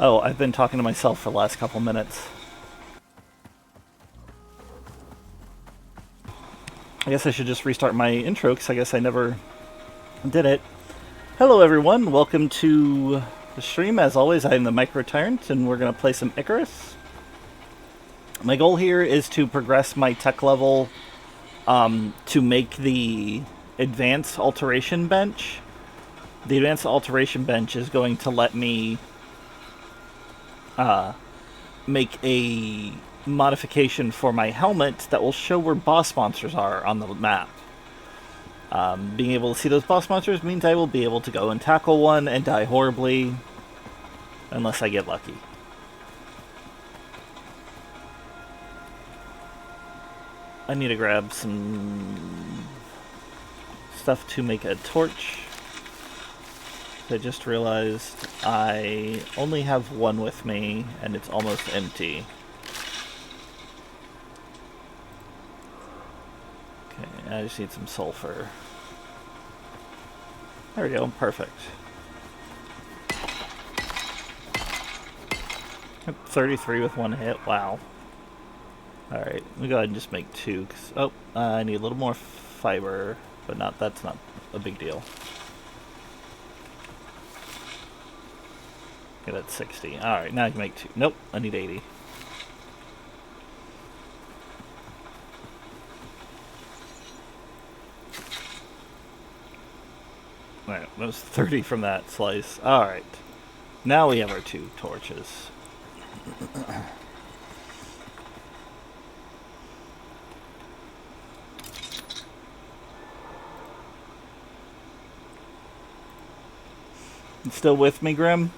Oh, I've been talking to myself for the last couple minutes. I guess I should just restart my intro, because I guess I never did it. Hello everyone, welcome to the stream. As always, I am the Micro Tyrant, and we're going to play some Icarus. My goal here is to progress my tech level to make the advanced alteration bench. The advanced alteration bench is going to let me make a modification for my helmet that will show where boss monsters are on the map. Being able to see those boss monsters means I will be able to go and tackle one and die horribly, unless I get lucky. I need to grab some stuff to make a torch. I just realized I only have one with me, and it's almost empty. Okay, I just need some sulfur. There we go, perfect. 33 with one hit, wow. Alright, let me go ahead and just make two. I need a little more fiber, but that's not a big deal. Okay, that's 60. Alright, now I can make two. Nope, I need 80. Alright, that was 30 from that slice. Alright, now we have our two torches. You still with me, Grim?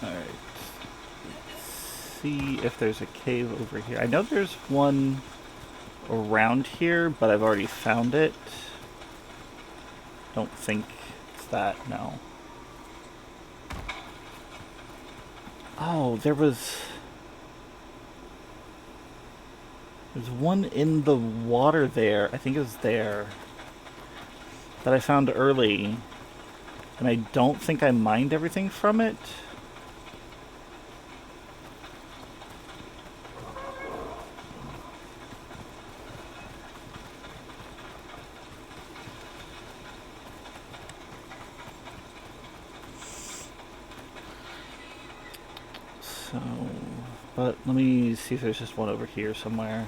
Alright. Let's see if there's a cave over here. I know there's one around here, but I've already found it. Don't think it's that, no. Oh, there's one in the water there. I think it was there. That I found early. And I don't think I mined everything from it. But let me see if there's just one over here somewhere.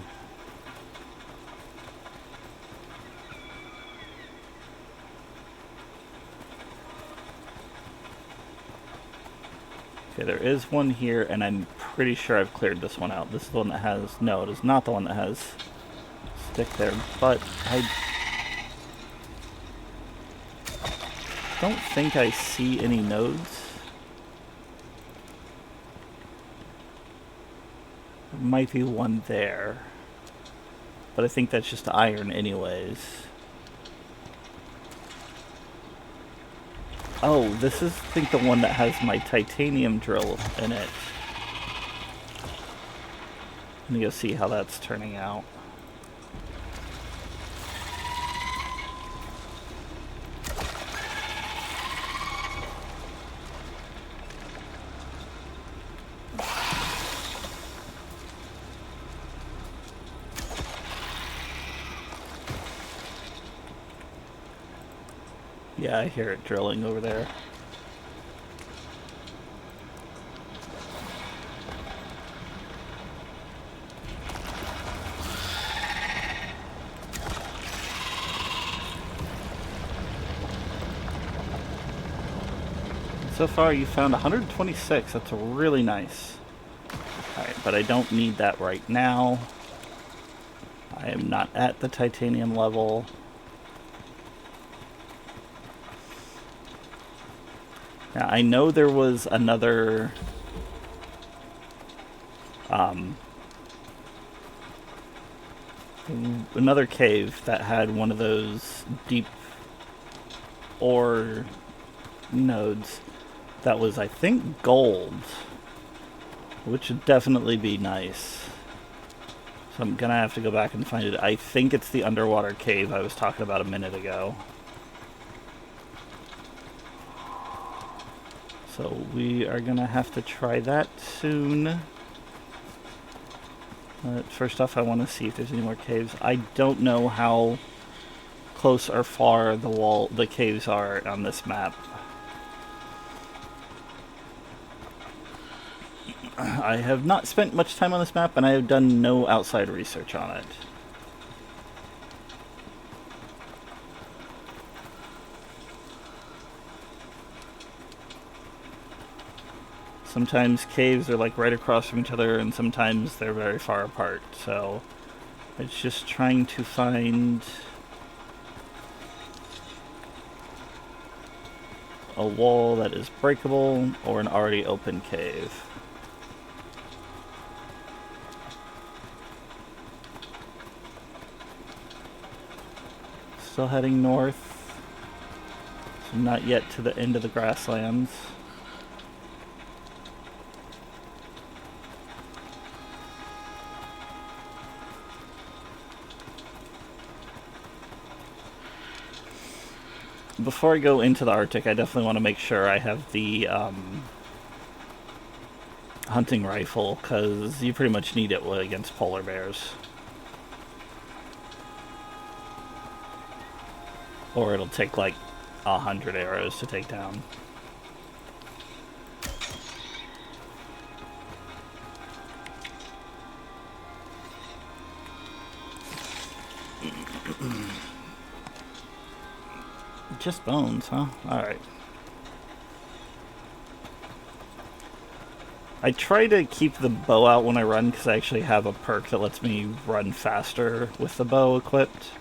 Okay, there is one here, and I'm pretty sure I've cleared this one out. This is the one that has... No, it is not the one that has stick there, but I don't think I see any nodes. There might be one there, but I think that's just iron anyways. Oh, this is, I think, the one that has my titanium drill in it. Let me go see how that's turning out. Yeah, I hear it drilling over there. So far you found 126, that's really nice. Alright, but I don't need that right now. I am not at the titanium level. Now, I know there was another cave that had one of those deep ore nodes. That was, I think, gold, which would definitely be nice. So I'm gonna have to go back and find it. I think it's the underwater cave I was talking about a minute ago. So we are gonna have to try that soon. First off, I want to see if there's any more caves. I don't know how close or far the caves are on this map. I have not spent much time on this map, and I have done no outside research on it. Sometimes caves are like right across from each other, and sometimes they're very far apart, so it's just trying to find a wall that is breakable or an already open cave. Still heading north, so not yet to the end of the grasslands. Before I go into the Arctic, I definitely want to make sure I have the hunting rifle, because you pretty much need it against polar bears. Or it'll take like 100 arrows to take down. Just bones, huh? Alright. I try to keep the bow out when I run, because I actually have a perk that lets me run faster with the bow equipped.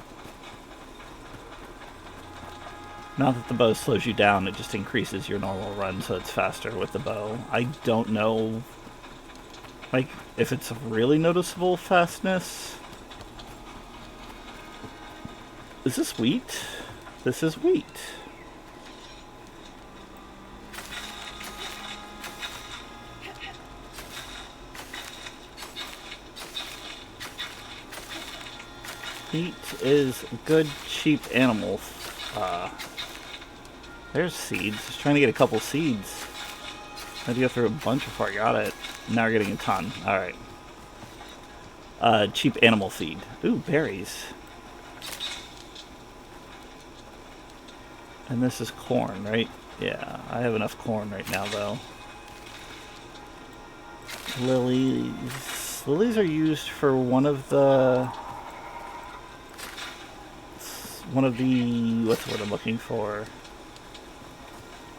Not that the bow slows you down, it just increases your normal run, so it's faster with the bow. I don't know, like, if it's a really noticeable fastness. Is this wheat? This is wheat. Wheat is good, cheap animal. There's seeds. Just trying to get a couple seeds. I had to go through a bunch before I got it. Now we're getting a ton. Alright. Cheap animal feed. Ooh, berries. And this is corn, right? Yeah, I have enough corn right now, though. Lilies. Lilies are used for one of the... What's the word I'm looking for?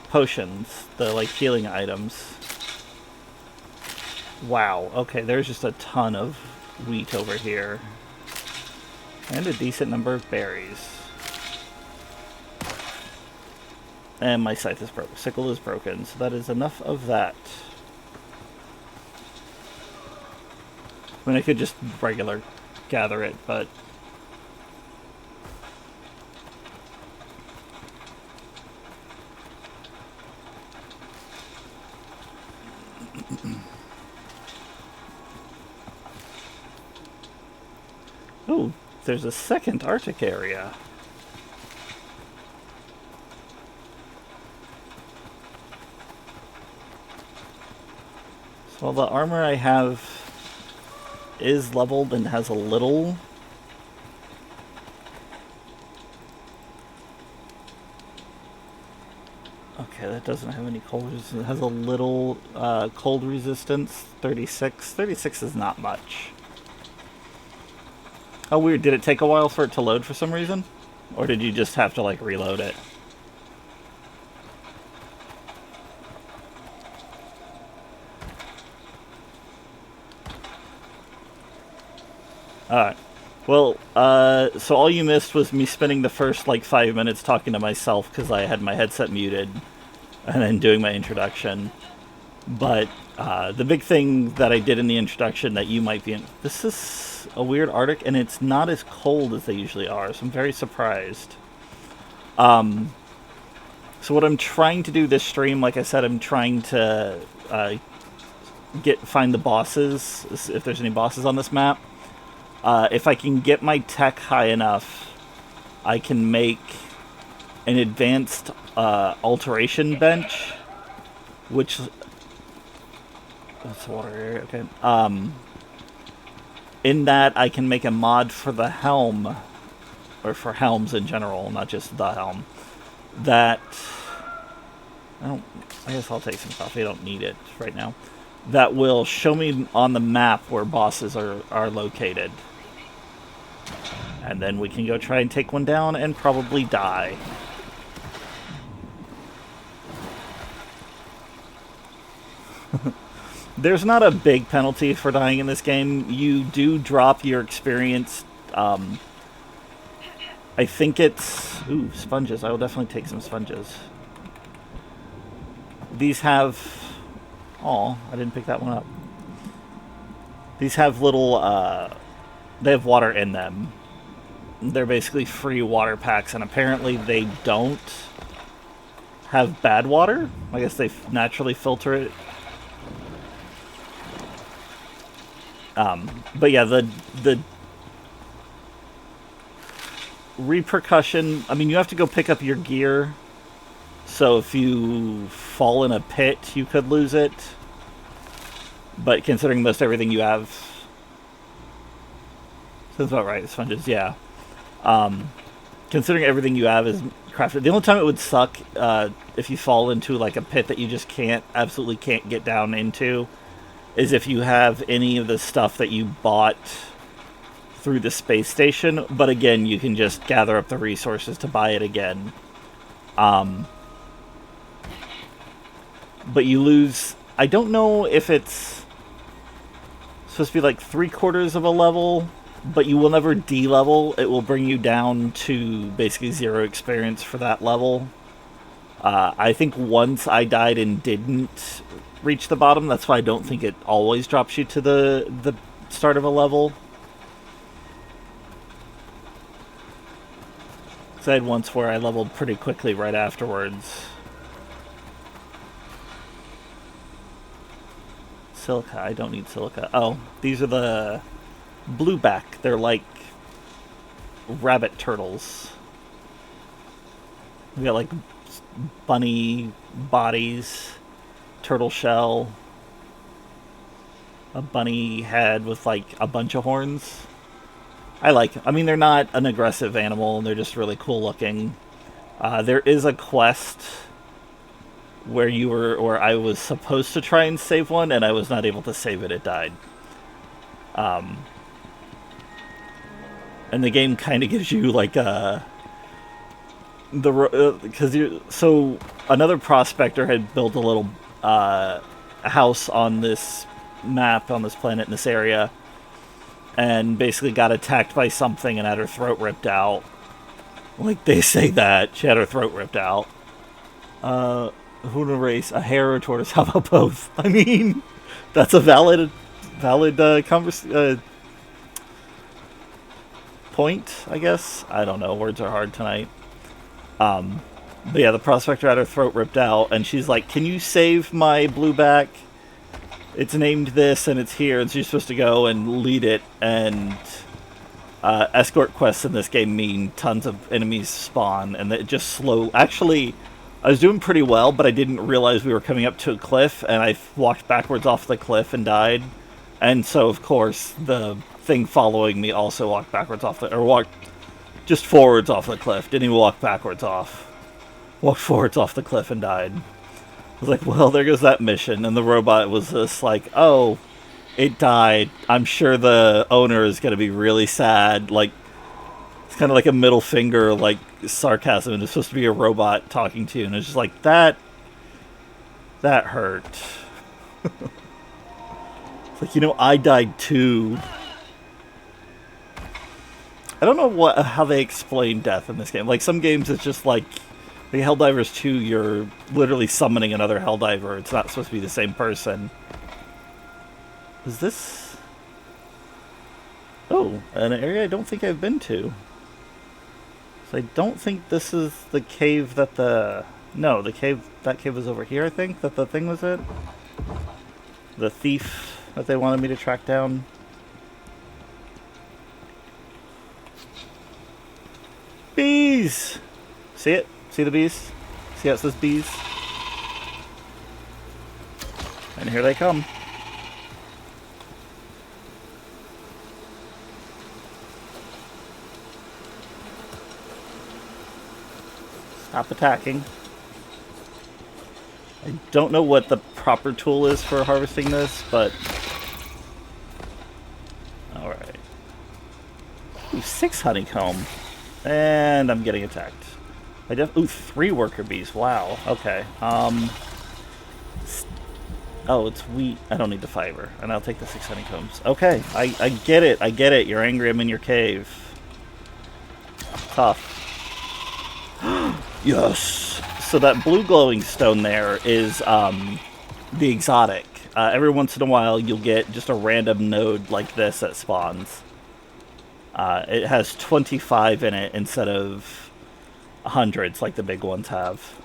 Potions. The, like, healing items. Wow. Okay, there's just a ton of wheat over here. And a decent number of berries. And my scythe is broken. Sickle is broken, so that is enough of that. I mean, I could just regular gather it, but... Ooh, there's a second Arctic area. So the armor I have is leveled and has a little... Okay, that doesn't have any cold resistance. It has a little cold resistance, 36. 36 is not much. Oh, weird. Did it take a while for it to load for some reason? Or did you just have to, like, reload it? Alright. Well, so all you missed was me spending the first, like, 5 minutes talking to myself because I had my headset muted and then doing my introduction. But the big thing that I did in the introduction that you might be in... This is a weird Arctic, and it's not as cold as they usually are, so I'm very surprised. So what I'm trying to do this stream, like I said, I'm trying to find the bosses, if there's any bosses on this map. If I can get my tech high enough, I can make an advanced alteration bench, which... That's water here, okay. In that, I can make a mod for the helm, or for helms in general, not just the helm, that... I guess I'll take some coffee, I don't need it right now. That will show me on the map where bosses are located. And then we can go try and take one down and probably die. There's not a big penalty for dying in this game. You do drop your experience. I think it's... Ooh, sponges. I will definitely take some sponges. These have... Oh, I didn't pick that one up. These have little... they have water in them. They're basically free water packs, and apparently they don't have bad water. I guess they naturally filter it. But yeah, the repercussion... I mean, you have to go pick up your gear. So if you fall in a pit, you could lose it. But considering most everything you have... Sounds about right, sponges, yeah. Considering everything you have is crafted... The only time it would suck if you fall into like a pit that you just absolutely can't get down into, is if you have any of the stuff that you bought through the space station. But again, you can just gather up the resources to buy it again. But you lose... I don't know if it's supposed to be like 3/4 of a level, but you will never D-level. It will bring you down to basically 0 experience for that level. I think once I died and didn't reach the bottom, that's why I don't think it always drops you to the start of a level. Because I had once where I leveled pretty quickly right afterwards. Silica, I don't need silica. Oh, these are the blueback. They're like rabbit turtles. We got like bunny bodies, turtle shell, a bunny head with like a bunch of horns. I mean, they're not an aggressive animal, they're just really cool looking. There is a quest where I was supposed to try and save one, and I was not able to save it. It died. And the game kind of gives you like so another prospector had built a little house on this map, on this planet, in this area, and basically got attacked by something and had her throat ripped out. Like, they say that. She had her throat ripped out. Who in a race? A hare or a tortoise? How about both? I mean, that's a valid point, I guess. I don't know. Words are hard tonight. But yeah, the prospector had her throat ripped out, and she's like, "Can you save my blueback? It's named this, and it's here." And so you're supposed to go and lead it, and escort quests in this game mean tons of enemies spawn, and it just slow... Actually, I was doing pretty well, but I didn't realize we were coming up to a cliff, and I walked backwards off the cliff and died. And so, of course, the thing following me also walked backwards off the... Or walked just forwards off the cliff. Didn't even walk backwards off. Walked forwards off the cliff and died. I was like, well, there goes that mission. And the robot was just like, oh, it died. I'm sure the owner is going to be really sad. Like, it's kind of like a middle finger, like, sarcasm. And it's supposed to be a robot talking to you. And it's just like, that hurt. It's like, I died too. I don't know how they explain death in this game. Like, some games it's just like, the Helldivers 2, you're literally summoning another Helldiver. It's not supposed to be the same person. Is this... Oh, an area I don't think I've been to. So I don't think this is the cave that the... No, the cave, that cave was over here, I think, that the thing was it? The thief that they wanted me to track down. Bees! See it? See the bees? See how it says bees? And here they come. Stop attacking. I don't know what the proper tool is for harvesting this, but... Alright. Ooh, 6 honeycomb. And I'm getting attacked. Ooh, 3 worker bees. Wow. Okay. Oh, it's wheat. I don't need the fiber. And I'll take the 6 honeycombs. Okay. I get it. I get it. You're angry I'm in your cave. Tough. Yes! So that blue glowing stone there is the exotic. Every once in a while you'll get just a random node like this that spawns. It has 25 in it instead of hundreds like the big ones have.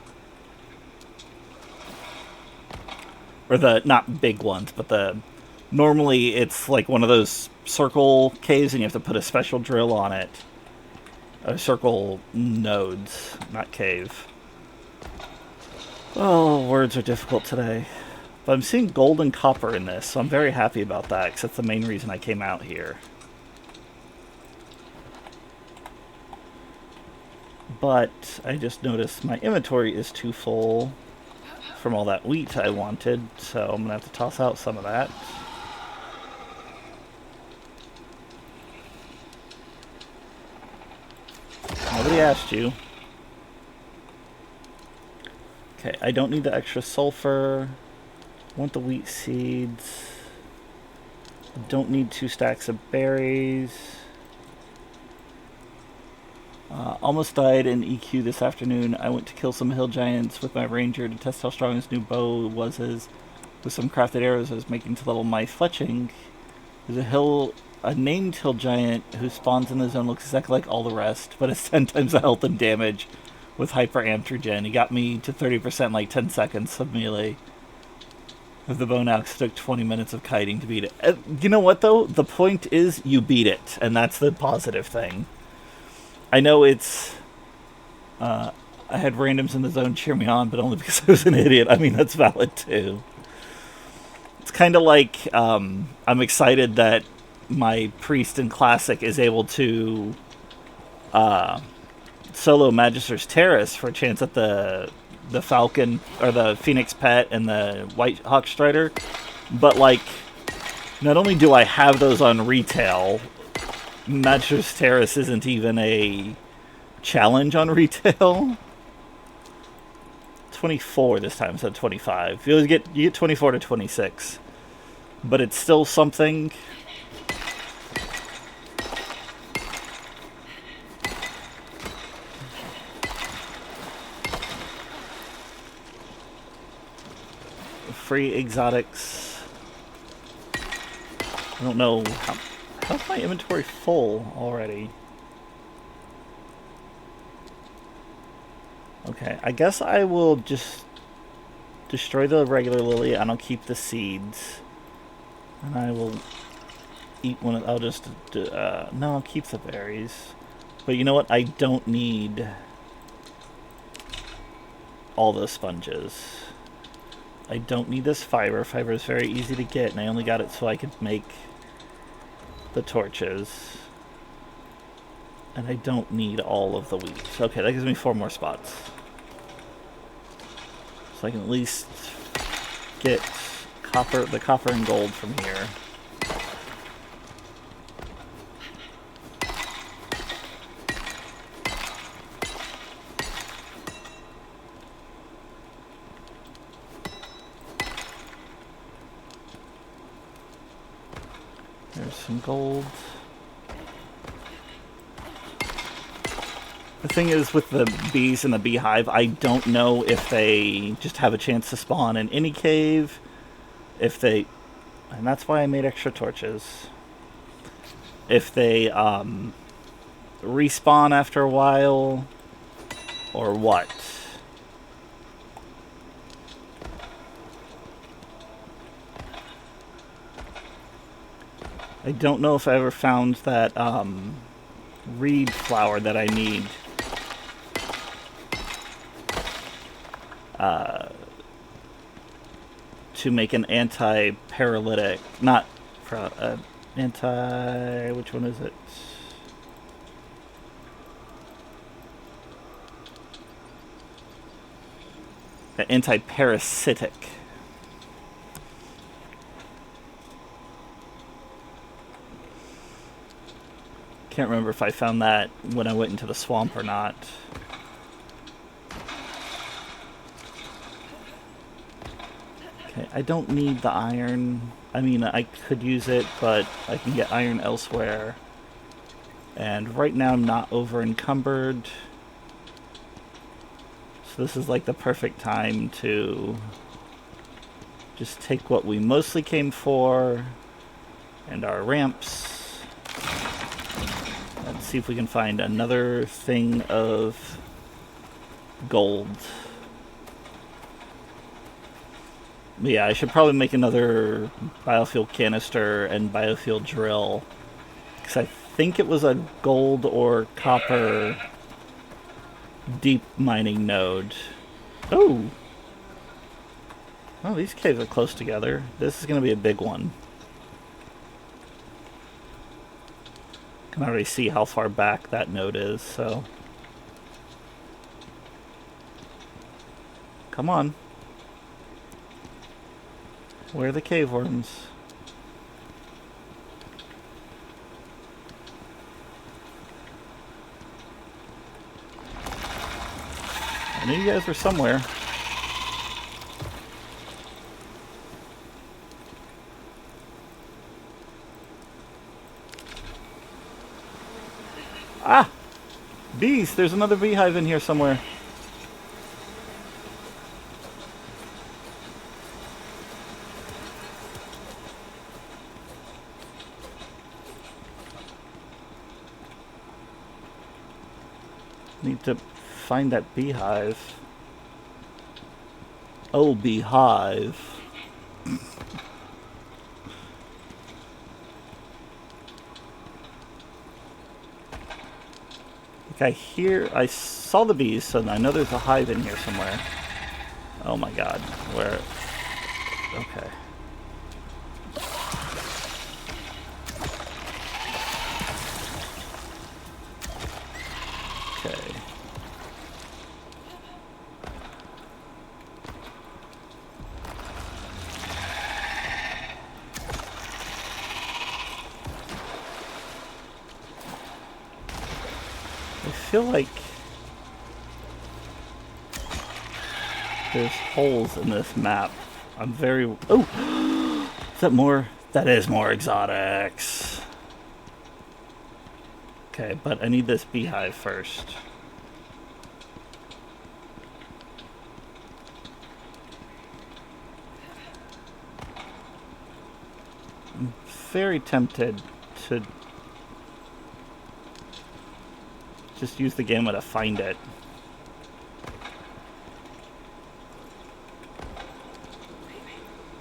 Or the, not big ones, but the... Normally it's like one of those circle caves and you have to put a special drill on it. Circle nodes, not cave. Oh, words are difficult today. But I'm seeing gold and copper in this, so I'm very happy about that, because that's the main reason I came out here. But I just noticed my inventory is too full from all that wheat I wanted, so I'm going to have to toss out some of that. Nobody asked you. Okay, I don't need the extra sulfur. I want the wheat seeds. I don't need 2 stacks of berries. Almost died in EQ this afternoon. I went to kill some hill giants with my ranger to test how strong his new bow was. With some crafted arrows I was making to level my fletching. There's a named hill giant who spawns in the zone, looks exactly like all the rest, but it's 10 times the health and damage with hyper amtrogen. He got me to 30% in like 10 seconds of melee. With the bow now, it took 20 minutes of kiting to beat it. You know what though? The point is you beat it, and that's the positive thing. I know it's... I had randoms in the zone cheer me on, but only because I was an idiot. I mean, that's valid too. It's kind of like I'm excited that my priest in Classic is able to solo Magister's Terrace for a chance at the Falcon, or the Phoenix Pet and the White Hawk Strider. But, like, not only do I have those on retail, Magister's Terrace isn't even a challenge on retail. 24 this time instead of 25. You get 24 to 26. But it's still something. Free exotics. I don't know how's my inventory full already. Okay, I guess I will just destroy the regular lily and I'll keep the seeds. And I will eat one of... I'll just... no, I'll keep the berries. But you know what? I don't need all those sponges. I don't need this fiber. Fiber is very easy to get, and I only got it so I could make the torches. And I don't need all of the wheat. Okay, that gives me 4 more spots. So I can at least get the copper and gold from here. There's some gold. The thing is, with the bees in the beehive, I don't know if they just have a chance to spawn in any cave. If they... And that's why I made extra torches. If they respawn after a while, or what. I don't know if I ever found that reed flower that I need. To make an anti-paralytic, not anti. Which one is it? Anti-parasitic. Can't remember if I found that when I went into the swamp or not. Okay, I don't need the iron. I mean, I could use it, but I can get iron elsewhere. And right now I'm not over encumbered. So this is like the perfect time to just take what we mostly came for and our ramps. Let's see if we can find another thing of gold. Yeah, I should probably make another biofuel canister and biofuel drill, because I think it was a gold or copper deep mining node. Oh! Oh, these caves are close together. This is going to be a big one. Can already see how far back that node is, so... Come on. Where are the cave worms? I knew you guys were somewhere. Ah! Bees! There's another beehive in here somewhere. Need to find that beehive. Oh, beehive. I saw the bees, so I know there's a hive in here somewhere. Oh my god, where? Okay. Okay. I feel like there's holes in this map. I'm very... Oh! Is that more? That is more exotics. Okay, but I need this beehive first. I'm very tempted to just use the gamma to find it.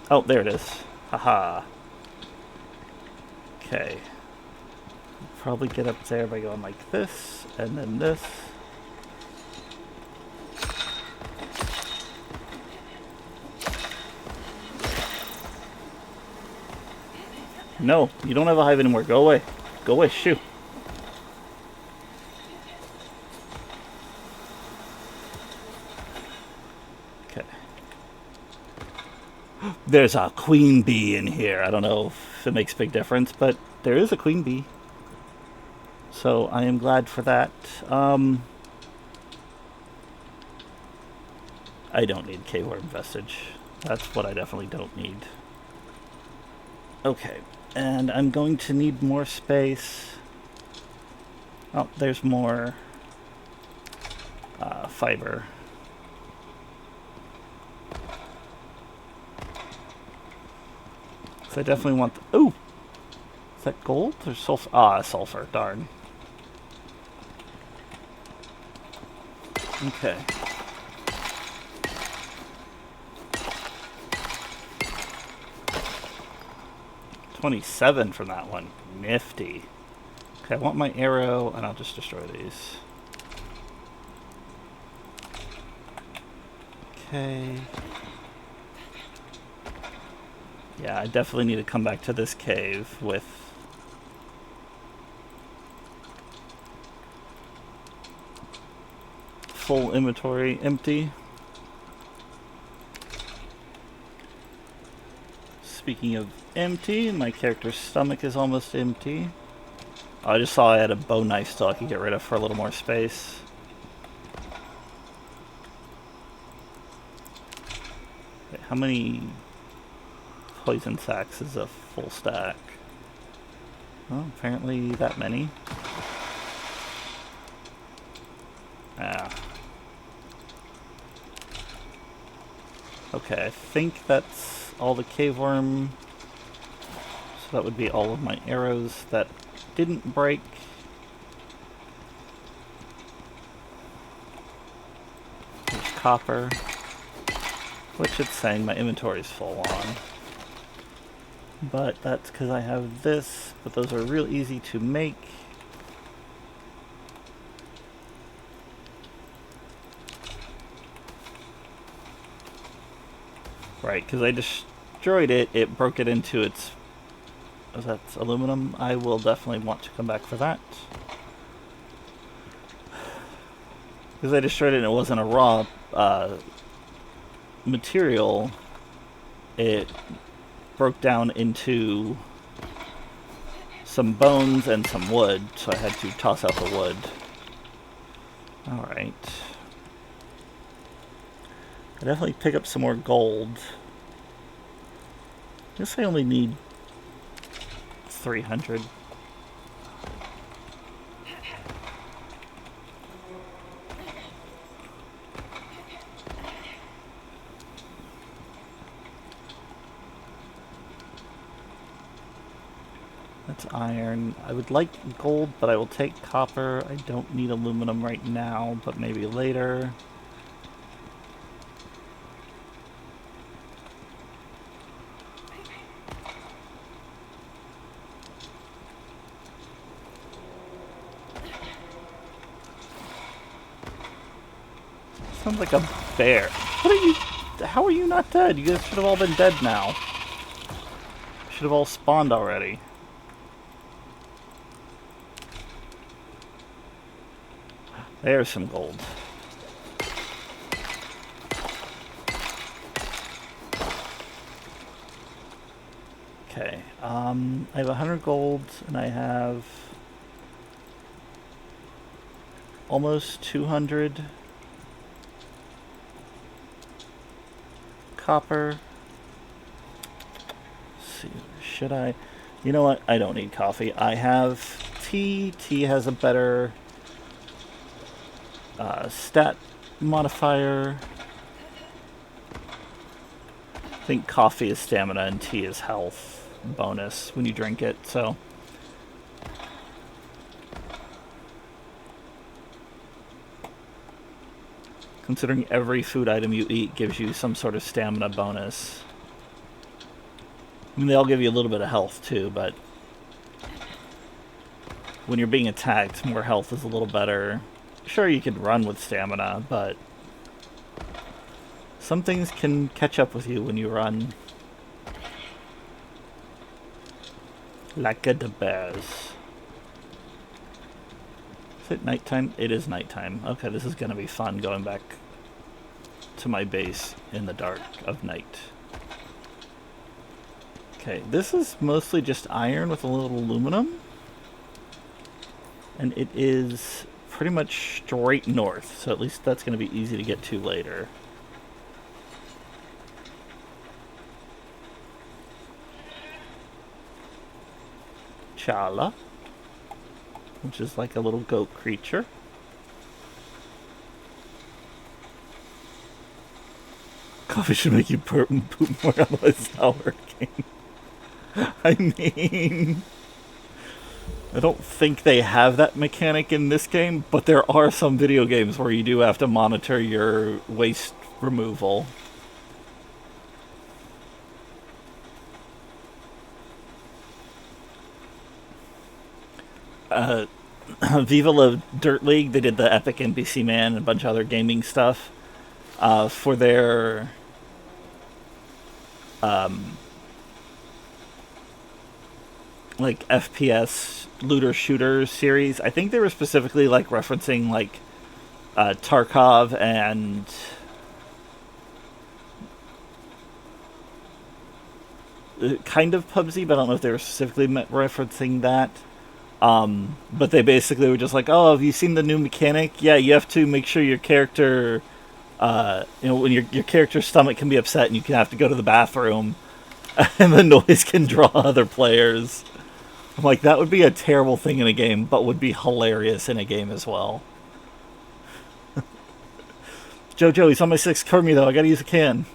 Oh, there it is. Haha. Okay. Probably get up there by going like this, and then this. No, you don't have a hive anymore. Go away. Go away, shoo. Okay. There's a queen bee in here. I don't know if it makes a big difference, but there is a queen bee. So I am glad for that. I don't need cave worm vestige. That's what I definitely don't need. Okay, and I'm going to need more space. Oh, there's more fiber. So I definitely want... Ooh! Is that gold or sulfur? Ah, sulfur. Darn. Okay. 27 from that one. Nifty. Okay, I want my arrow, and I'll just destroy these. Okay. Yeah, I definitely need to come back to this cave with... full inventory empty. Speaking of empty, my character's stomach is almost empty. Oh, I just saw I had a bow knife still I could get rid of for a little more space. Okay, how many poison sacks is a full stack? Well, apparently that many. Ah. Okay, I think that's all the cave worm. So that would be all of my arrows that didn't break. There's copper, which it's saying my inventory is full on. But that's because I have this, but those are real easy to make. Right, because I destroyed it, it broke it into its... Oh, that's aluminum. I will definitely want to come back for that. Because I destroyed it and it wasn't a raw material, it broke down into some bones and some wood, so I had to toss out the wood. Alright. I definitely pick up some more gold. I guess I only need 300. That's iron. I would like gold, but I will take copper. I don't need aluminum right now, but maybe later. Sounds like a bear. What are you... How are you not dead? You guys should have all been dead now. Should have all spawned already. There's some gold. Okay, I have 100 gold, and I have almost 200 copper. Let's see, should I? You know what? I don't need coffee. I have tea. Tea has a better stat modifier. I think coffee is stamina and tea is health bonus when you drink it, so. Considering every food item you eat gives you some sort of stamina bonus. I mean, they all give you a little bit of health too, but when you're being attacked, more health is a little better. Sure, you could run with stamina, but some things can catch up with you when you run. Like the bears. Is it nighttime? It is nighttime. Okay, this is gonna be fun going back to my base in the dark of night. Okay, this is mostly just iron with a little aluminum. And it is pretty much straight north, so at least that's going to be easy to get to later. Chala, which is like a little goat creature. Coffee should make you poop more, otherwise it's not working. I mean, I don't think they have that mechanic in this game, but there are some video games where you do have to monitor your waste removal. Viva La Dirt League, they did the Epic NPC Man and a bunch of other gaming stuff for their like FPS looter shooter series. I think they were specifically like referencing like Tarkov and kind of PUBG, but I don't know if they were specifically referencing that. But they basically were just like, oh, have you seen the new mechanic? Yeah, you have to make sure your character, when your character's stomach can be upset and you can have to go to the bathroom, and the noise can draw other players. I'm like, that would be a terrible thing in a game, but would be hilarious in a game as well. Jojo, he's on my 6th Kermie though, I gotta use a can.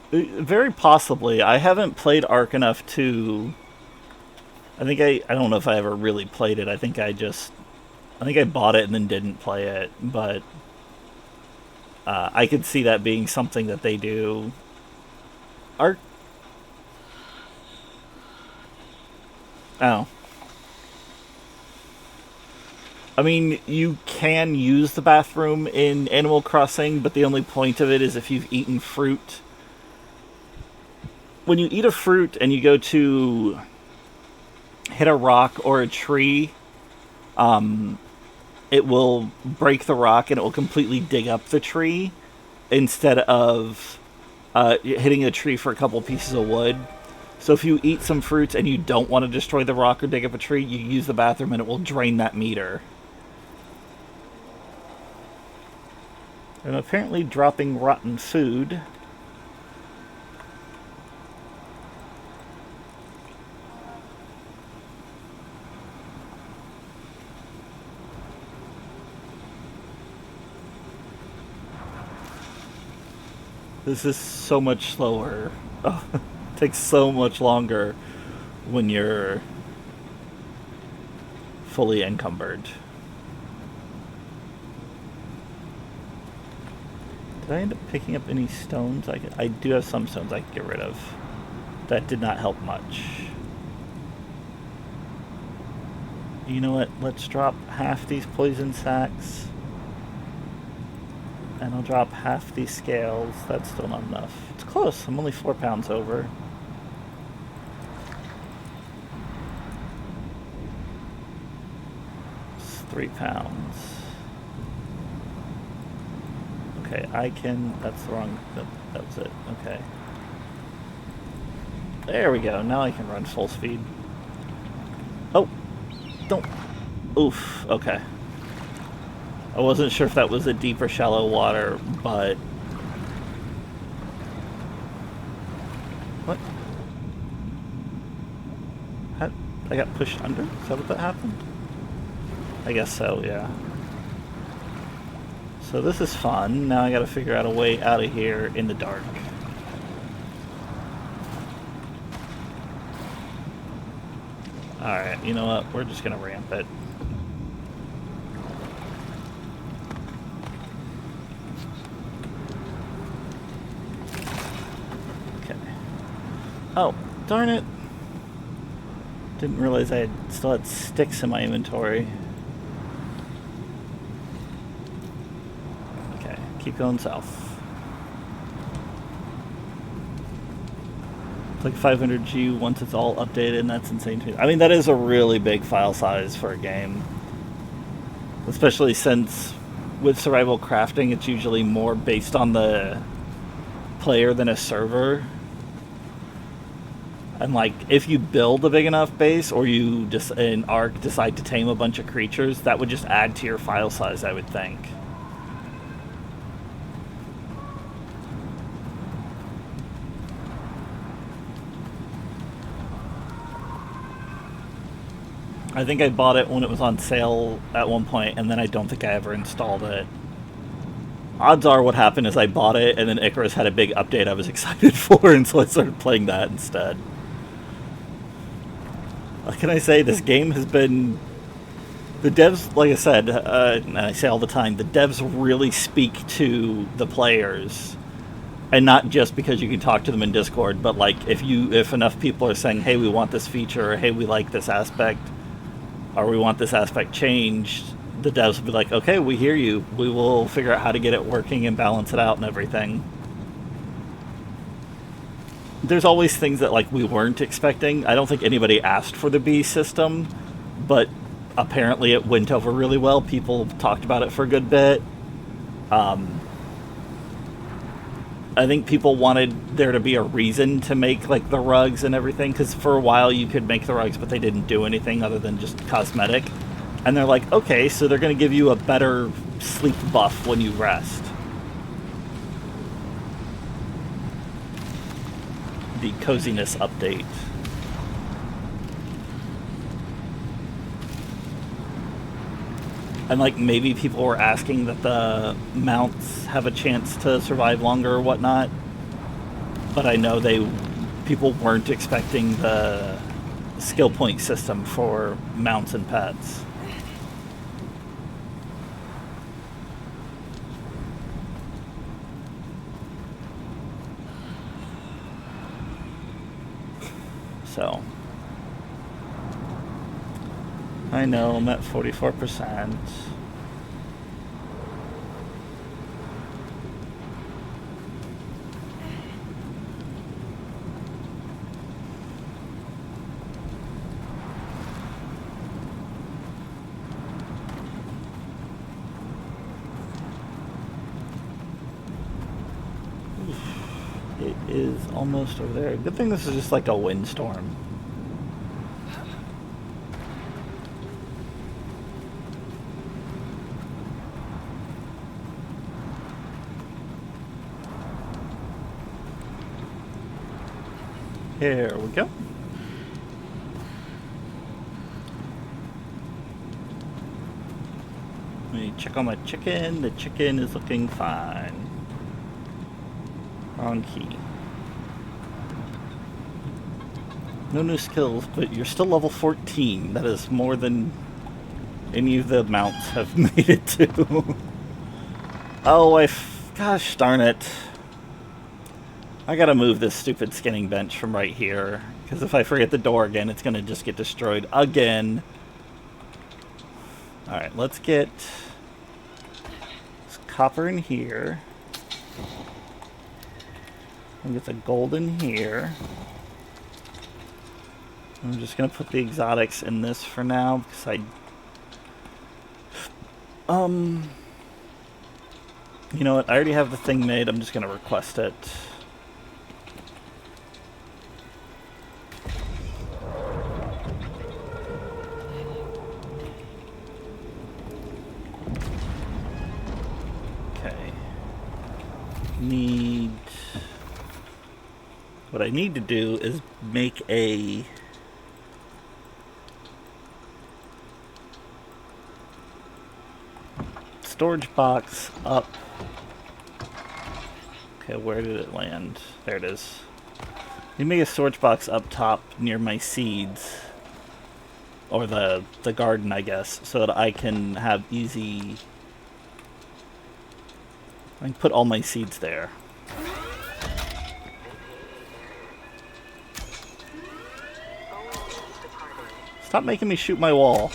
Very possibly. I haven't played Ark enough to... I don't know if I ever really played it. I think I bought it and then didn't play it. But I could see that being something that they do. Ark... Oh. I mean, you can use the bathroom in Animal Crossing, but the only point of it is if you've eaten fruit. When you eat a fruit and you go to hit a rock or a tree, it will break the rock and it will completely dig up the tree instead of hitting a tree for a couple pieces of wood. So if you eat some fruits and you don't want to destroy the rock or dig up a tree, you use the bathroom and it will drain that meter. And apparently dropping rotten food. This is so much slower. Oh, it takes so much longer when you're fully encumbered. Did I end up picking up any stones? I do have some stones I can get rid of. That did not help much. You know what? Let's drop half these poison sacks. And I'll drop half these scales. That's still not enough. It's close. I'm only 4 pounds over. It's 3 pounds. Okay, I can... That's the wrong... That was it. Okay. There we go. Now I can run full speed. Oh! Don't... Oof. Okay. I wasn't sure if that was a deep or shallow water, but... What? How? I got pushed under? Is that what that happened? I guess so, yeah. So this is fun. Now I gotta figure out a way out of here in the dark. Alright, you know what? We're just gonna ramp it. Oh, darn it. Didn't realize I still had sticks in my inventory. Okay, keep going south. It's like 500G once it's all updated, and that's insane too. I mean, that is a really big file size for a game. Especially since with survival crafting, it's usually more based on the player than a server. And like, if you build a big enough base, or you just in Ark decide to tame a bunch of creatures, that would just add to your file size, I would think. I think I bought it when it was on sale at one point, and then I don't think I ever installed it. Odds are what happened is I bought it, and then Icarus had a big update I was excited for, and so I started playing that instead. What can I say? This game has been... The devs, like I said, and I say all the time, the devs really speak to the players. And not just because you can talk to them in Discord, but like if enough people are saying, hey, we want this feature, or hey, we like this aspect, or we want this aspect changed, the devs will be like, okay, we hear you. We will figure out how to get it working and balance it out and everything. There's always things that like we weren't expecting. I don't think anybody asked for the B system, but apparently it went over really well. People talked about it for a good bit. I think people wanted there to be a reason to make like the rugs and everything, because for a while you could make the rugs, but they didn't do anything other than just cosmetic. And they're like, okay, so they're going to give you a better sleep buff when you rest. The coziness update. And like maybe people were asking that the mounts have a chance to survive longer or whatnot. But I know people weren't expecting the skill point system for mounts and pets. So I know I'm at 44%. It is almost over there. Good thing this is just like a windstorm. Here we go. Let me check on my chicken. The chicken is looking fine. Wrong key. No new skills, but you're still level 14. That is more than any of the mounts have made it to. Oh, gosh darn it. I gotta move this stupid skinning bench from right here, because if I forget the door again, it's gonna just get destroyed again. Alright, let's get this copper in here. And get the gold in here. I'm just gonna put the exotics in this for now, because you know what, I already have the thing made, I'm just gonna request it. What I need to do is make a storage box up. Okay, where did it land? There it is. You make a storage box up top near my seeds, or the garden, I guess, so that I can have easy. I can put all my seeds there. Stop making me shoot my wall.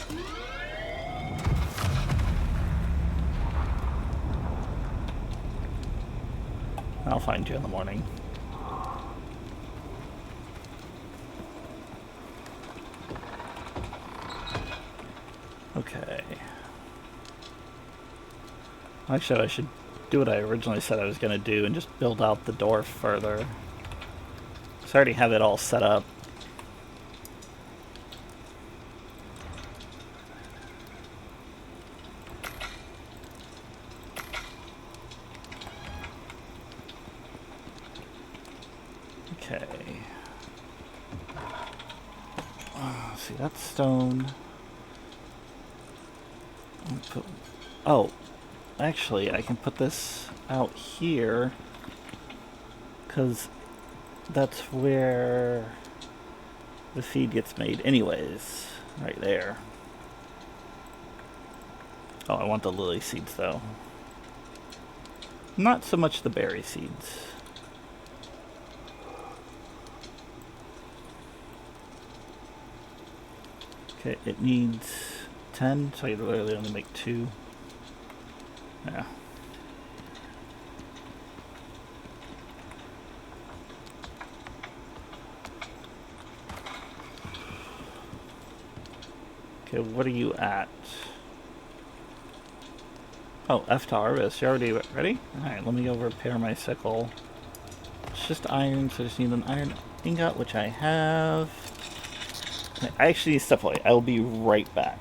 I'll find you in the morning. Okay. Actually, I should do what I originally said I was going to do and just build out the door further. So I already have it all set up. Okay. See, that's stone. Oh, actually, I can put this out here, because that's where The seed gets made anyways. Right there. Oh, I want the lily seeds though. Not so much the berry seeds. Okay, it needs 10, so I literally only make 2. Yeah. Okay, what are you at? Oh, F to harvest. You already ready? Alright, let me go repair my sickle. It's just iron, so I just need an iron ingot, which I have. I actually need to step away. I will be right back.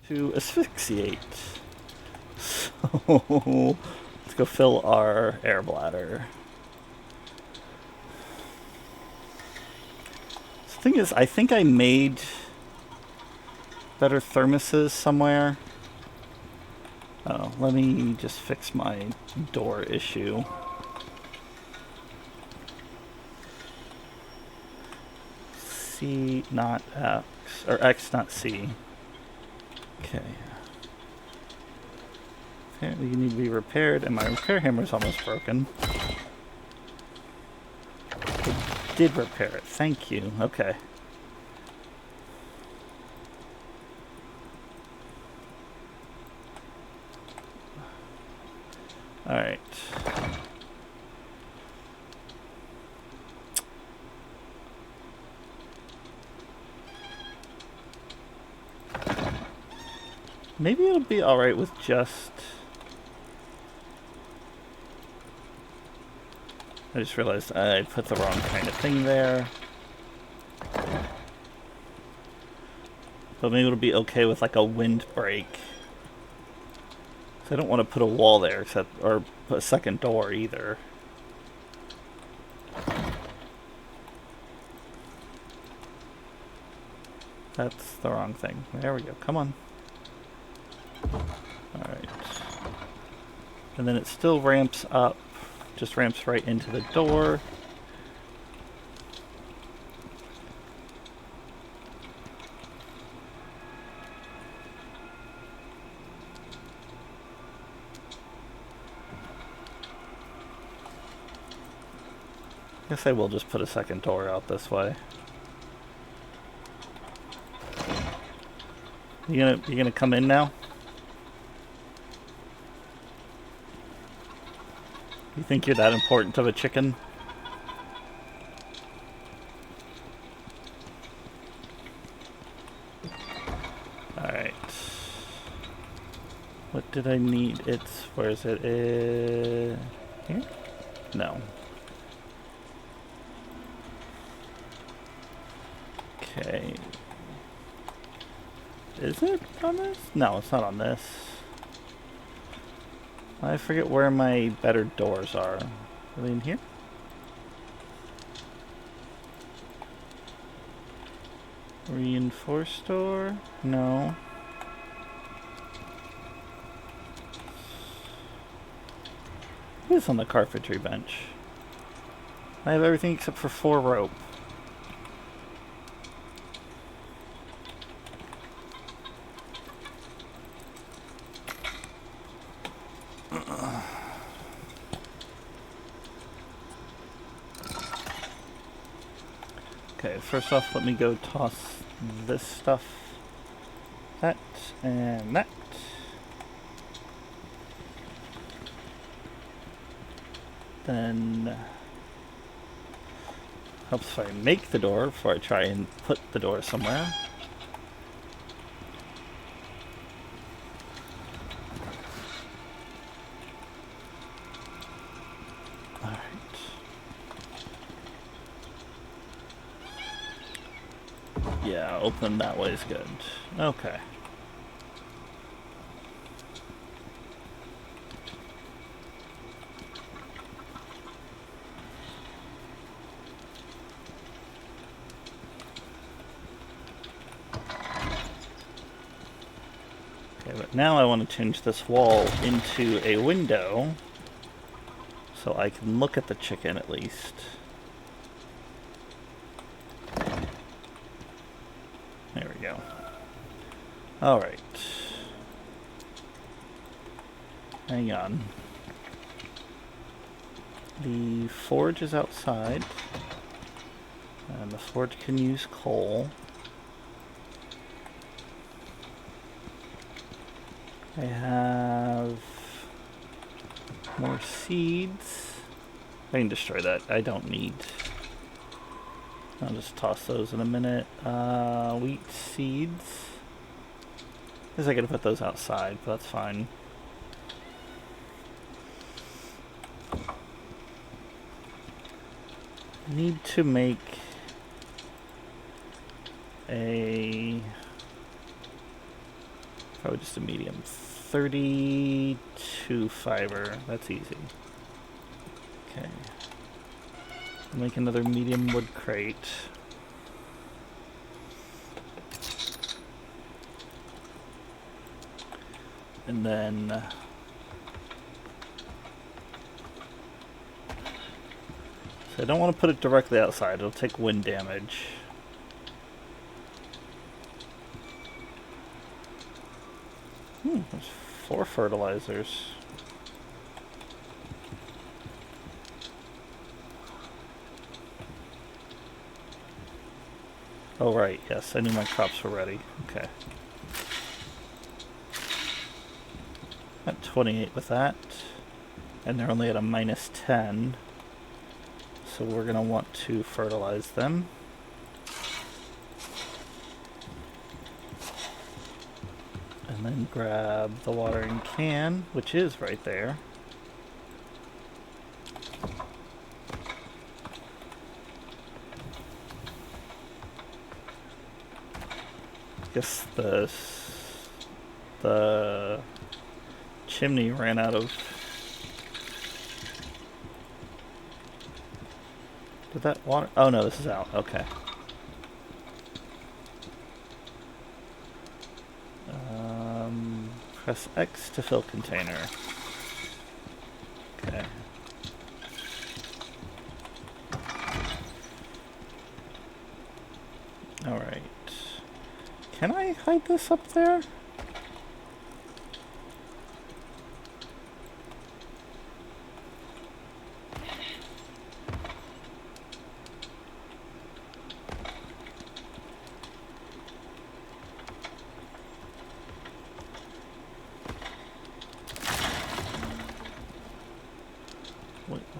to asphyxiate. So let's go fill our air bladder. The thing is, I think I made better thermoses somewhere. Oh, let me just fix my door issue. C, not X, or X, not C. Okay. Apparently you need to be repaired, and my repair hammer is almost broken. It did repair it, thank you. Okay. Alright. Maybe it'll be alright with just... I just realized I put the wrong kind of thing there. But maybe it'll be okay with like a windbreak. So I don't want to put a wall there, except, or put a second door either. That's the wrong thing. There we go. Come on. Alright. And then it still ramps up. Just ramps right into the door. Guess I will just put a second door out this way. You gonna come in now? You think you're that important of a chicken? Alright. What did I need? Where is it? Here? No. Okay. Is it on this? No, it's not on this. I forget where my better doors are. Are they in here? Reinforced door? No. It is on the carpentry bench. I have everything except for 4 rope. Okay, first off, let me go toss this stuff. That and that. Then helps if I make the door before I try and put the door somewhere. Alright. Yeah, open that way is good. Okay. But now I want to change this wall into a window so I can look at the chicken at least. There we go. Alright. Hang on. The forge is outside. And the forge can use coal. I have more seeds. I can destroy that. I don't need. I'll just toss those in a minute. Wheat seeds. I guess I could put those outside, but that's fine. Need to make a Probably just a medium. 32 fiber. That's easy. Okay. Make another medium wood crate. And then so I don't want to put it directly outside. It'll take wind damage. There's 4 fertilizers. Oh right, yes, I knew my crops were ready. Okay. At 28 with that. And they're only at a -10. So we're going to want to fertilize them. And then grab the watering can, which is right there. Guess the chimney ran out of... Did that water... Oh no, this is out. Okay. Press X to fill container. Okay. Alright. Can I hide this up there?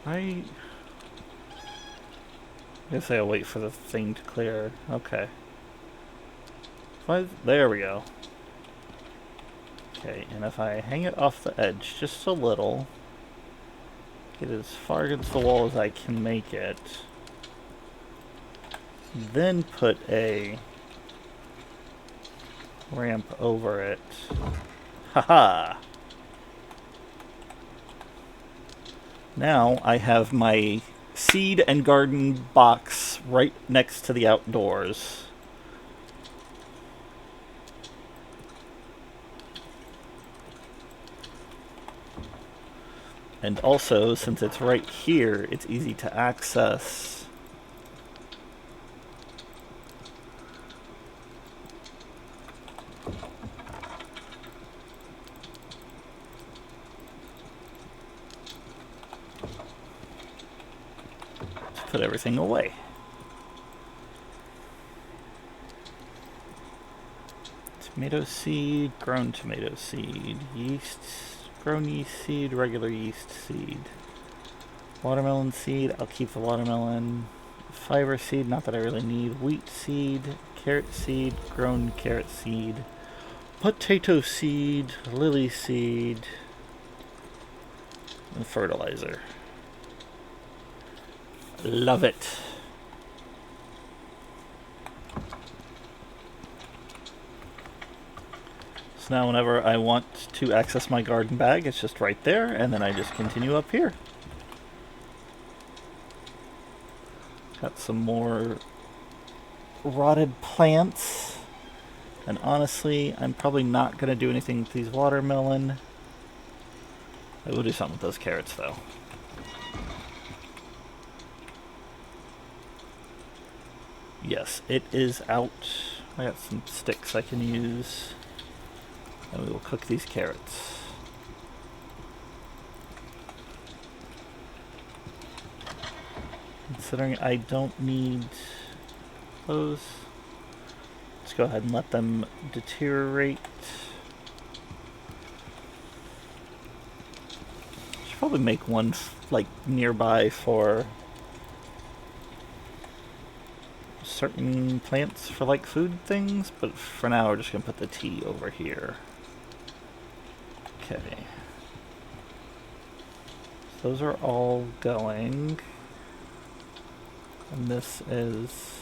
I guess I'll wait for the thing to clear. Okay. There we go. Okay, and if I hang it off the edge just a little, get it as far against the wall as I can make it, then put a ramp over it. Haha! Now I have my seed and garden box right next to the outdoors. And also, since it's right here, it's easy to access. Put everything away. Tomato seed, grown tomato seed, yeast, grown yeast seed, regular yeast seed. Watermelon seed, I'll keep the watermelon. Fiber seed, not that I really need. Wheat seed, carrot seed, grown carrot seed. Potato seed, lily seed, and fertilizer. Love it. So now whenever I want to access my garden bag, it's just right there, and then I just continue up here. Got some more rotted plants. And honestly, I'm probably not going to do anything with these watermelon. I will do something with those carrots though. Yes, it is out. I got some sticks I can use. And we will cook these carrots. Considering I don't need those, let's go ahead and let them deteriorate. Should probably make one like nearby for certain plants for like food things, but for now we're just gonna put the tea over here. Okay. So those are all going. And this is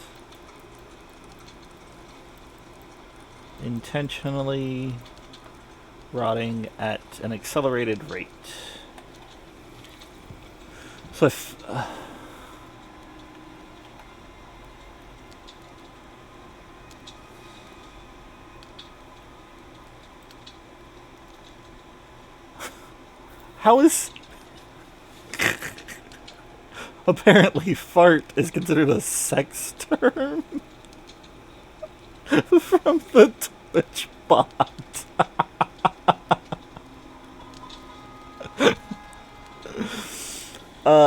intentionally rotting at an accelerated rate. So if... how is... apparently fart is considered a sex term? From the Twitch bot.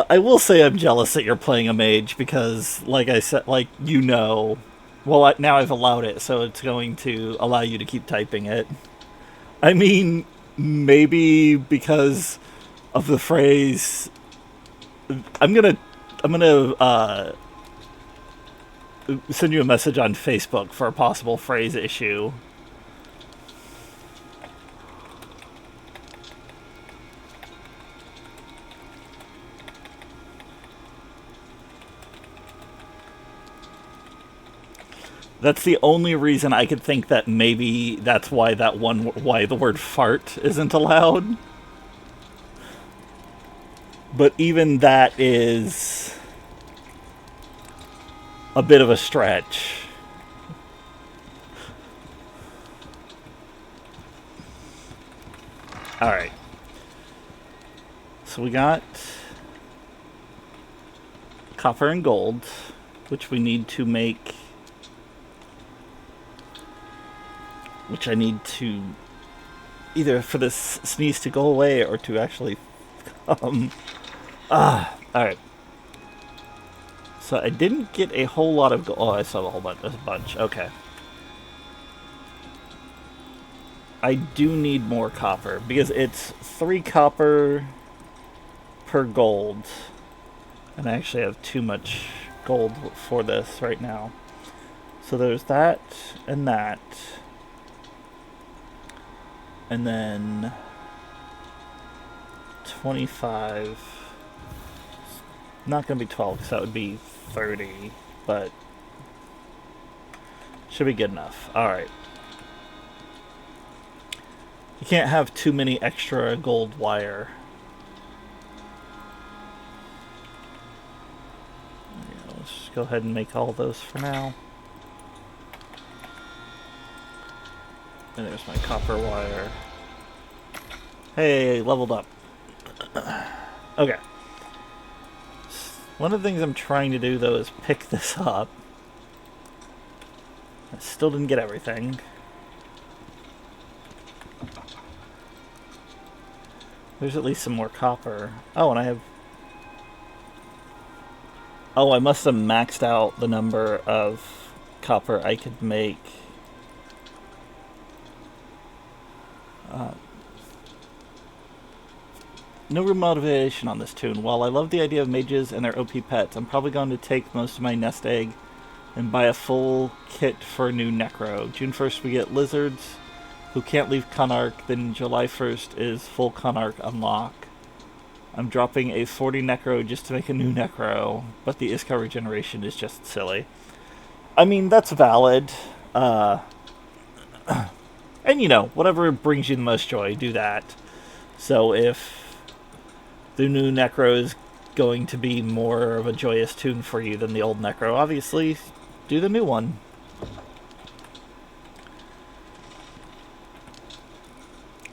I will say I'm jealous that you're playing a mage because, like I said, well, now I've allowed it, so it's going to allow you to keep typing it. I mean, maybe because of the phrase, I'm gonna send you a message on Facebook for a possible phrase issue. That's the only reason I could think that maybe that's why why the word fart isn't allowed. But even that is a bit of a stretch. Alright. So we got copper and gold, which we need to make... which I need to either for this sneeze to go away or to actually alright. So I didn't get a whole lot of gold. Oh, I saw a whole bunch. Okay. I do need more copper because it's 3 copper per gold. And I actually have too much gold for this right now. So there's that and that. And then 25. Not going to be 12 because that would be 30, but should be good enough. Alright. You can't have too many extra gold wire. Yeah, let's just go ahead and make all those for now. And there's my copper wire. Hey, leveled up. Okay. One of the things I'm trying to do, though, is pick this up. I still didn't get everything. There's at least some more copper. Oh, and I have... oh, I must have maxed out the number of copper I could make. No real motivation on this tune. While I love the idea of mages and their OP pets, I'm probably going to take most of my nest egg and buy a full kit for a new Necro. June 1st we get lizards who can't leave Connarch, then July 1st is full Connarch unlock. I'm dropping a 40 Necro just to make a new Necro, but the Iskar regeneration is just silly. I mean, that's valid. And you know, whatever brings you the most joy, do that. So if the new Necro is going to be more of a joyous tune for you than the old Necro, obviously do the new one.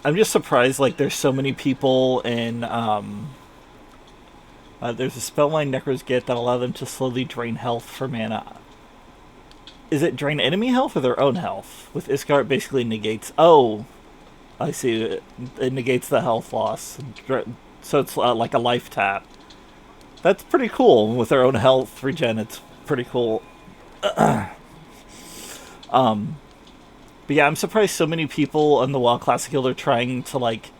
I'm just surprised, like, there's so many people in, there's a spellline Necros get that allow them to slowly drain health for mana. Is it drain enemy health or their own health? With Iskar, it basically negates... oh, I see. It negates the health loss. So it's like a life tap. That's pretty cool. With their own health regen, it's pretty cool. But yeah, I'm surprised so many people on the WoW Classic Guild are trying to, like,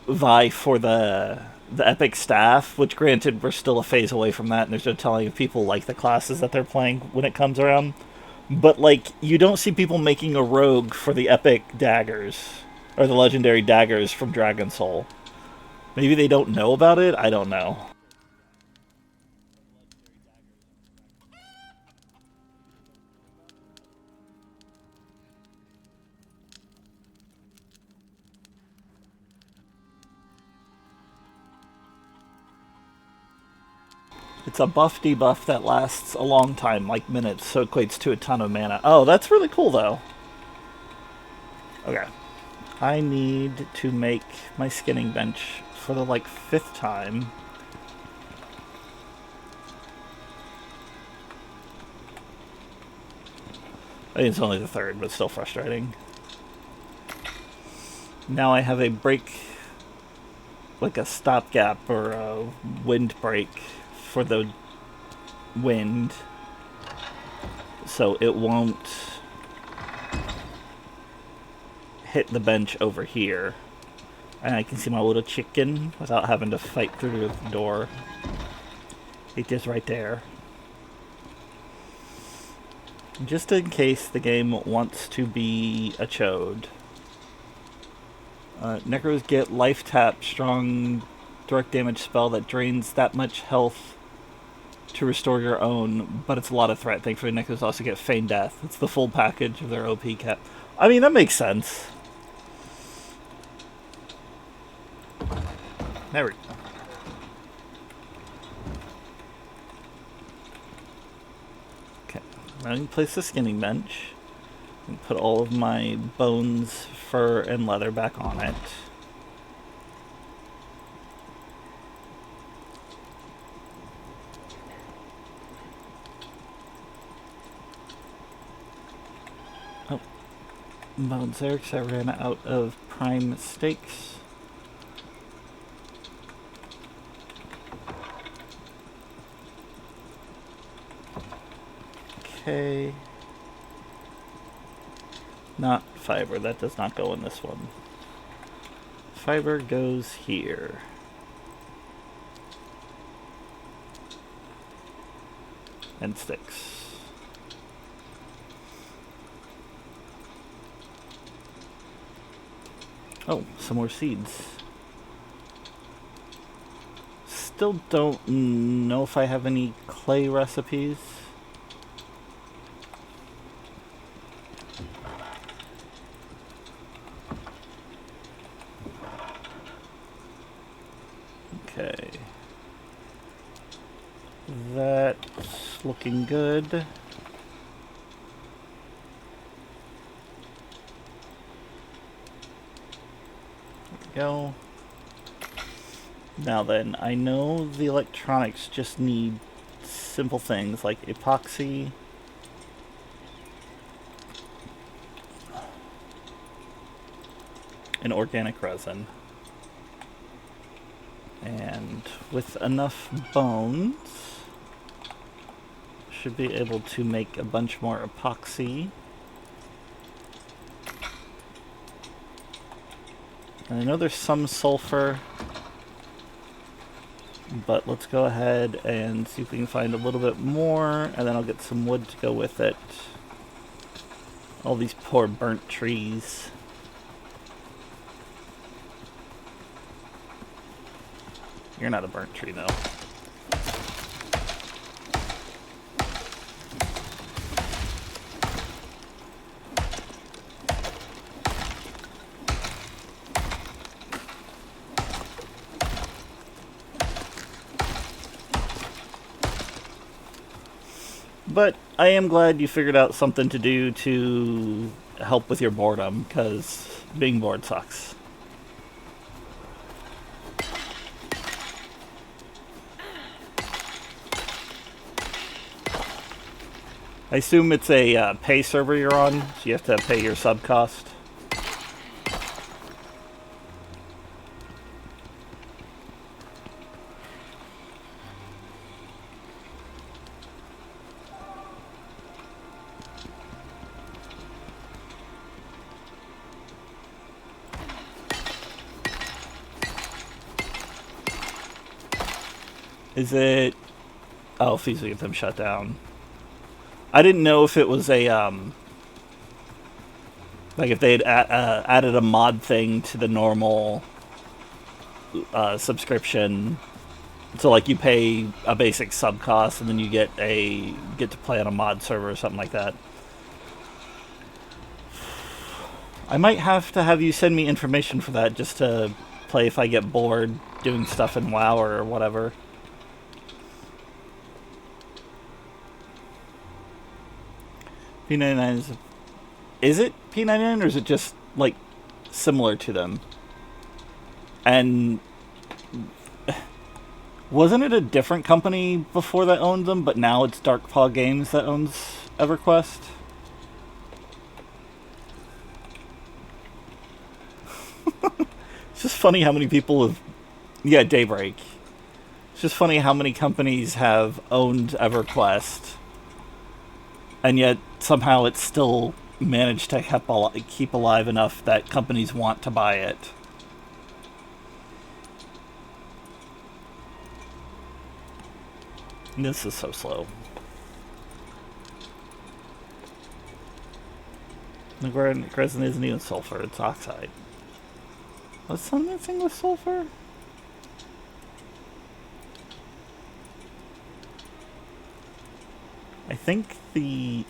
vie for the epic staff, which granted, we're still a phase away from that, and there's no telling if people like the classes that they're playing when it comes around. But, like, you don't see people making a rogue for the epic daggers, or the legendary daggers from Dragon Soul. Maybe they don't know about it? I don't know. It's a buff debuff that lasts a long time, like minutes, so it equates to a ton of mana. Oh, that's really cool, though. Okay. I need to make my skinning bench for the, like, 5th time. I think it's only the 3rd, but still frustrating. Now I have a break, like a stopgap or a wind break for the wind, so it won't hit the bench over here. And I can see my little chicken without having to fight through the door. It is right there. Just in case the game wants to be a chode. Necros get life tap, strong direct damage spell that drains that much health to restore your own, but it's a lot of threat. Thankfully, Necros also get feign death. It's the full package of their OP cap. I mean, that makes sense. There we go. Okay, now I can place the skinning bench and put all of my bones, fur, and leather back on it. Oh, bones there because I ran out of prime steaks. Okay. Not fiber, that does not go in this one. Fiber goes here. And sticks. Oh, some more seeds. Still don't know if I have any clay recipes. Okay. That's looking good. There we go. Now then, I know the electronics just need simple things like epoxy, and organic resin. And with enough bones, should be able to make a bunch more epoxy. And I know there's some sulfur, but let's go ahead and see if we can find a little bit more, and then I'll get some wood to go with it. All these poor burnt trees. You're not a burnt tree, though. But I am glad you figured out something to do to help with your boredom, because being bored sucks. I assume it's a pay server you're on, so you have to pay your sub cost. Is it... Oh, fees to get them shut down. I didn't know if it was a, like if they had added a mod thing to the normal subscription. So like you pay a basic sub cost and then you get to play on a mod server or something like that. I might have to have you send me information for that just to play if I get bored doing stuff in WoW or whatever. P99 is it P99 or is it just like similar to them? And wasn't it a different company before that owned them, but now it's Darkpaw Games that owns EverQuest? It's just funny how many people have... Yeah, Daybreak. It's just funny how many companies have owned EverQuest, and yet somehow it's still managed to keep alive enough that companies want to buy it. This is so slow. The resin isn't even sulfur, it's oxide. Was something with sulfur? I think the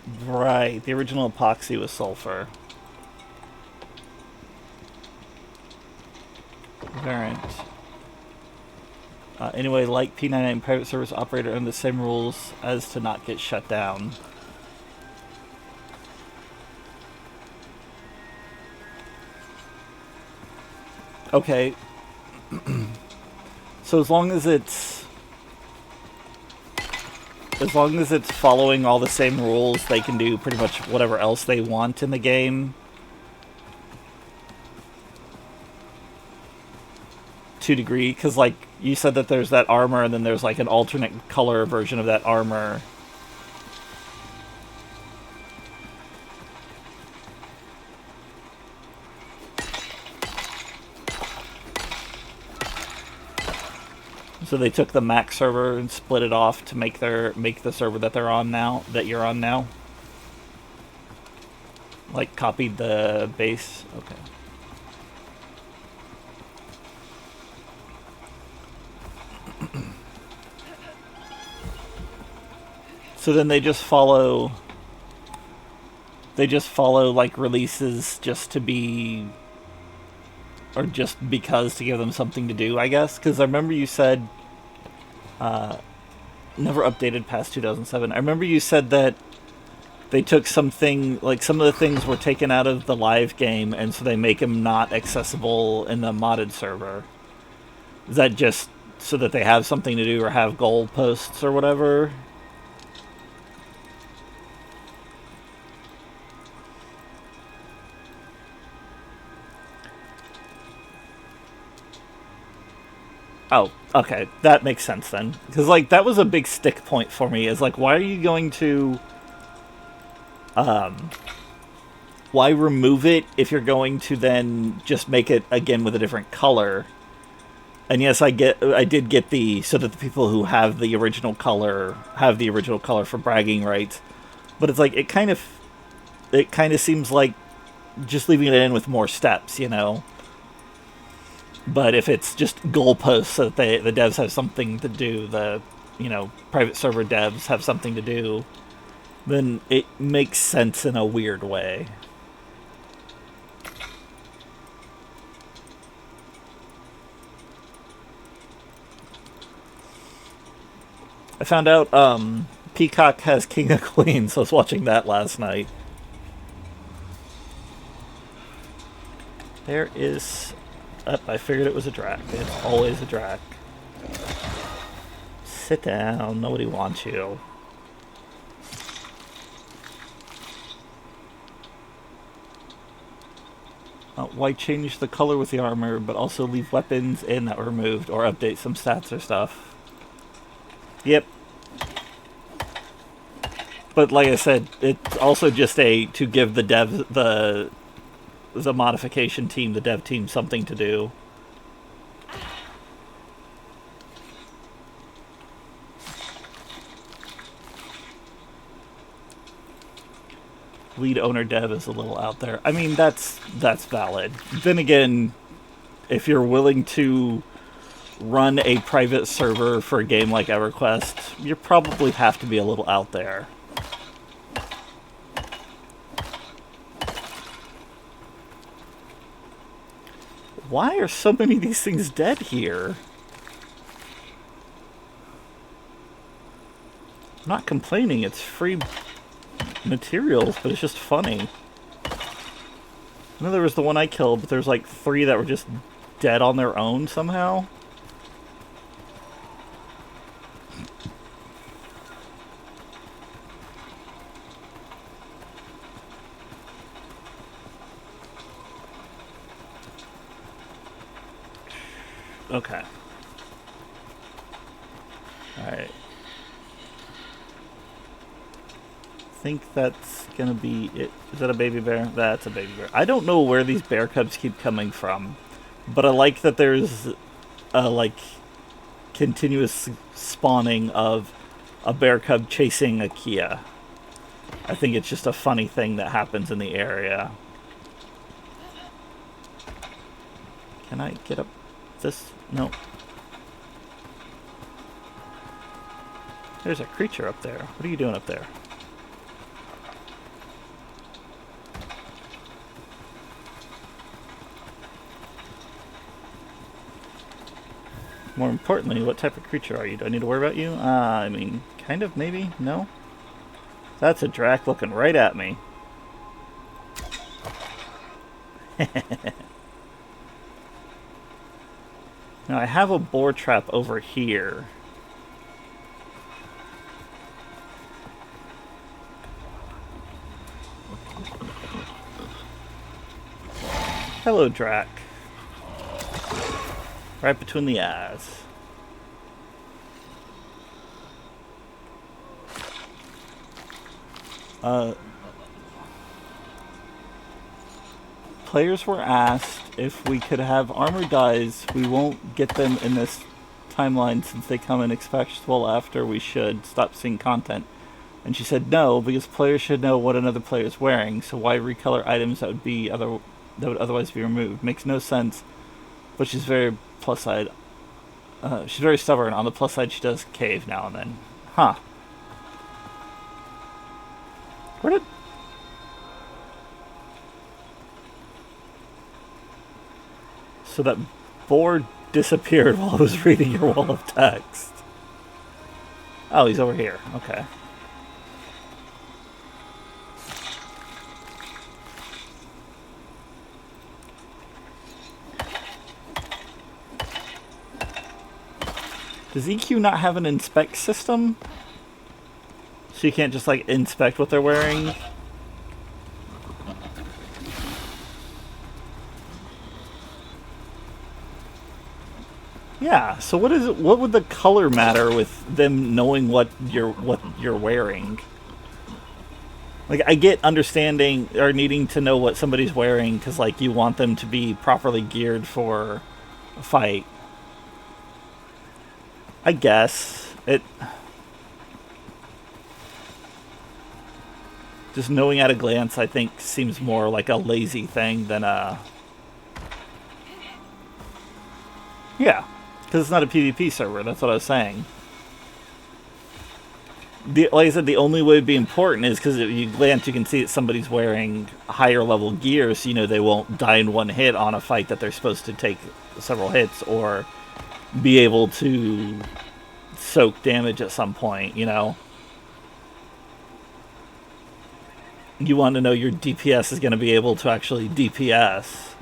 original epoxy was sulfur. Variant. Anyway, like P99 private service operator under the same rules as to not get shut down. Okay. So as long as it's following all the same rules, they can do pretty much whatever else they want in the game. To a degree, because like you said that there's that armor and then there's like an alternate color version of that armor. So they took the Mac server and split it off to make the server that they're on now, that you're on now. Like copied the base. Okay. So then they just follow like releases just to be, or just because, to give them something to do, I guess. Because I remember you said never updated past 2007. I remember you said that they took something, like some of the things were taken out of the live game, and so they make them not accessible in the modded server. Is that just so that they have something to do or have goal posts or whatever? Oh, okay. That makes sense then. Because, like, that was a big stick point for me. Is like, why are you going to... why remove it if you're going to then just make it, again, with a different color? And yes, I did get the... So that the people who have the original color have the original color for bragging rights. But it's like, it kind of seems like just leaving it in with more steps, you know? But if it's just goalposts so that the devs have something to do, the, you know, private server devs have something to do, then it makes sense in a weird way. I found out Peacock has King of Queens, so I was watching that last night. There is... I figured it was a drac. It's always a drac. Sit down. Nobody wants you. Why change the color with the armor, but also leave weapons in that were removed, or update some stats or stuff? Yep. But like I said, it's also just to give the devs, the modification team, the dev team, something to do. Lead owner dev is a little out there. I mean, that's valid. Then again, if you're willing to run a private server for a game like EverQuest, you probably have to be a little out there. Why are so many of these things dead here? I'm not complaining, it's free materials, but it's just funny. I know there was the one I killed, but there's like 3 that were just dead on their own somehow. Okay. Alright. I think that's gonna be it. Is that a baby bear? That's a baby bear. I don't know where these bear cubs keep coming from, but I like that there's a, like, continuous spawning of a bear cub chasing a Kia. I think it's just a funny thing that happens in the area. Can I get up this? No. There's a creature up there. What are you doing up there? More importantly, what type of creature are you? Do I need to worry about you? I mean, kind of, maybe? No? That's a drac looking right at me. Now, I have a boar trap over here. Hello, drac. Right between the eyes. Players were asked if we could have armor dies. We won't get them in this timeline since they come in expectable after we should stop seeing content. And she said no, because players should know what another player is wearing, so why recolor items that would otherwise be removed? Makes no sense, but she's very plus side. She's very stubborn. On the plus side, she does cave now and then. Huh. Where did... So that board disappeared while I was reading your wall of text. Oh, he's over here. Okay. Does EQ not have an inspect system? So you can't just, like, inspect what they're wearing? Yeah, so what would the color matter with them knowing what you're wearing? Like, I get understanding or needing to know what somebody's wearing because, like, you want them to be properly geared for a fight. I guess it just knowing at a glance, I think, seems more like a lazy thing than a... Yeah, because it's not a PvP server, that's what I was saying. Like I said, the only way it'd be important is because if you glance, you can see that somebody's wearing higher level gear, so you know they won't die in one hit on a fight that they're supposed to take several hits, or be able to soak damage at some point, you know? You want to know your DPS is going to be able to actually DPS.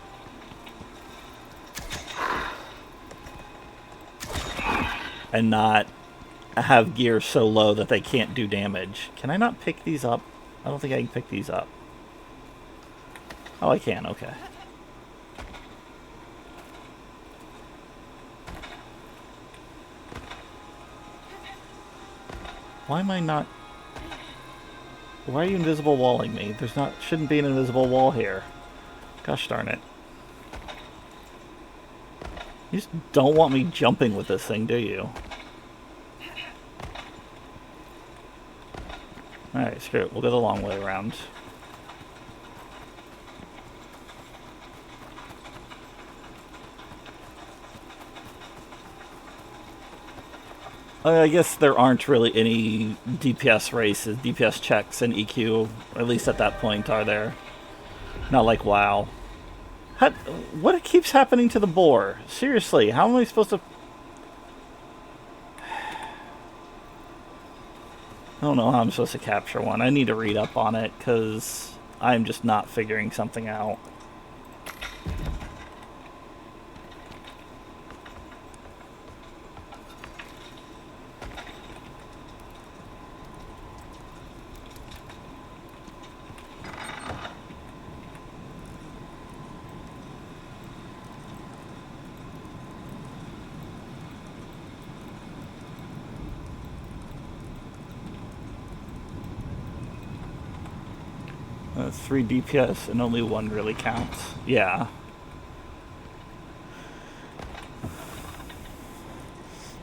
And not have gear so low that they can't do damage. Can I not pick these up? I don't think I can pick these up. Oh, I can, okay. Why am I not... Why are you invisible walling me? Shouldn't be an invisible wall here. Gosh darn it. You just don't want me jumping with this thing, do you? Alright, screw it. We'll go the long way around. I guess there aren't really any DPS races, DPS checks in EQ, at least at that point, are there? Not like WoW. What keeps happening to the boar? Seriously, how am I supposed to... I don't know how I'm supposed to capture one. I need to read up on it, because I'm just not figuring something out. 3 DPS and only 1 really counts. Yeah.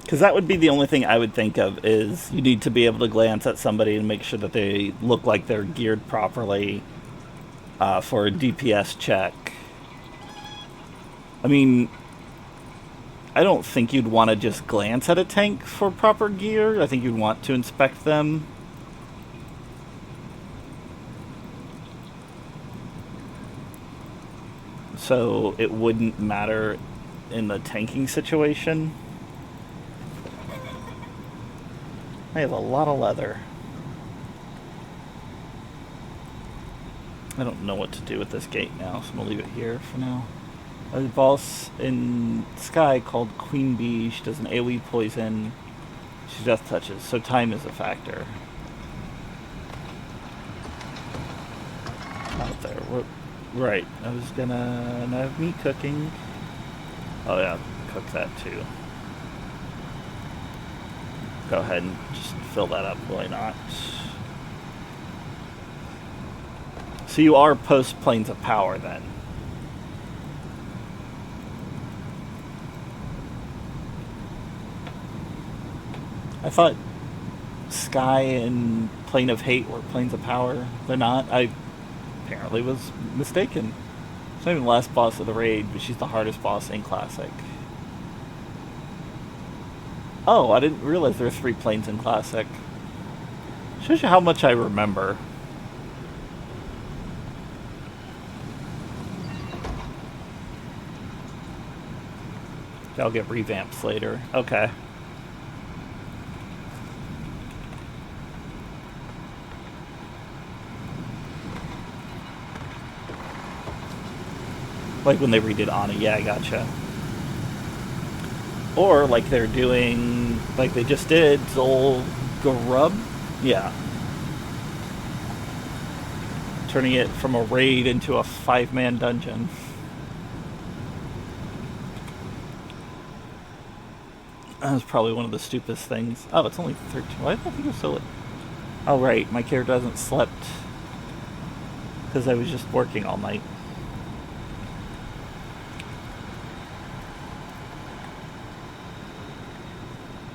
Because that would be the only thing I would think of, is you need to be able to glance at somebody and make sure that they look like they're geared properly for a DPS check. I mean, I don't think you'd want to just glance at a tank for proper gear. I think you'd want to inspect them. So it wouldn't matter in the tanking situation. I have a lot of leather. I don't know what to do with this gate now, so I'm going to leave it here for now. A boss in Sky called Queen Bee. She does an AoE poison. She death touches, so time is a factor. Out there. Right. I was gonna have meat cooking. Oh yeah, cook that too. Go ahead and just fill that up, why not? So you are post Planes of Power then? I thought Sky and Plane of Hate were Planes of Power. They're not. I apparently was mistaken. She's not even the last boss of the raid, but she's the hardest boss in Classic. Oh, I didn't realize there were 3 planes in Classic. Shows you how much I remember. I'll get revamps later. Okay. Like when they redid Ana. Yeah, I gotcha. Or like they're doing, like they just did, Zul'Gurub? Yeah. Turning it from a raid into a 5-man dungeon. That was probably one of the stupidest things. Oh, it's only 13. Why did I think it was so late? Oh, right. My character hasn't slept because I was just working all night.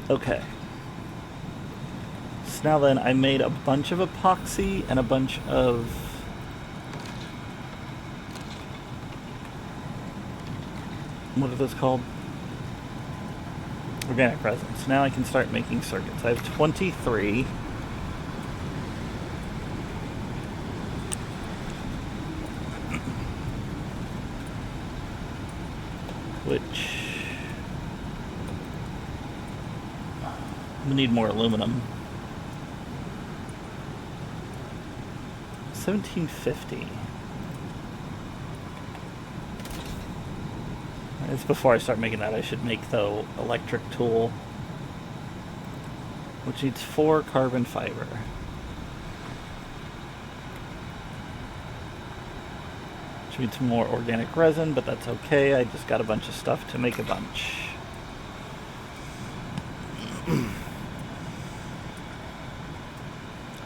Okay. So now then, I made a bunch of epoxy and a bunch of... what are those called? Organic resin. So now I can start making circuits. I have 23. Which... we need more aluminum. 1750. It's before I start making that. I should make the electric tool, which needs 4 carbon fiber. Which needs more organic resin, but that's okay. I just got a bunch of stuff to make a bunch.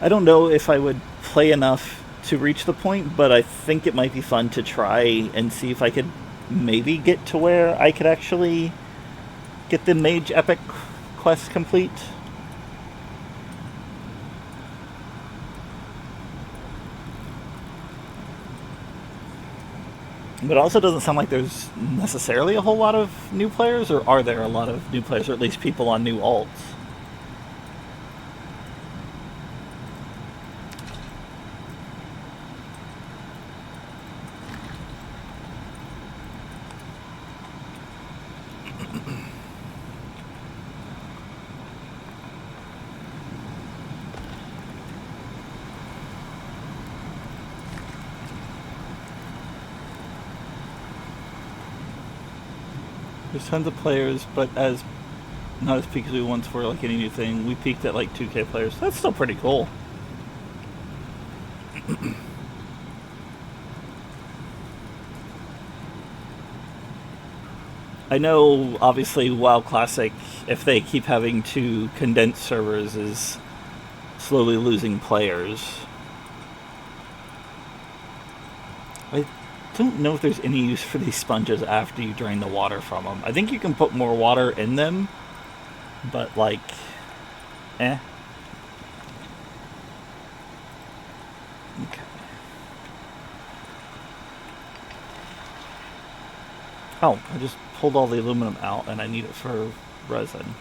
I don't know if I would play enough to reach the point, but I think it might be fun to try and see if I could maybe get to where I could actually get the Mage Epic quest complete. But it also doesn't sound like there's necessarily a whole lot of new players, or are there a lot of new players, or at least people on new alts? There's tons of players, but as not as peak as we once were, like any new thing. We peaked at like 2K players. That's still pretty cool. I know, obviously, WoW Classic, if they keep having to condense servers, is slowly losing players. I don't know if there's any use for these sponges after you drain the water from them. I think you can put more water in them, but, like, eh. Okay. Oh, I just pulled all the aluminum out and I need it for resin.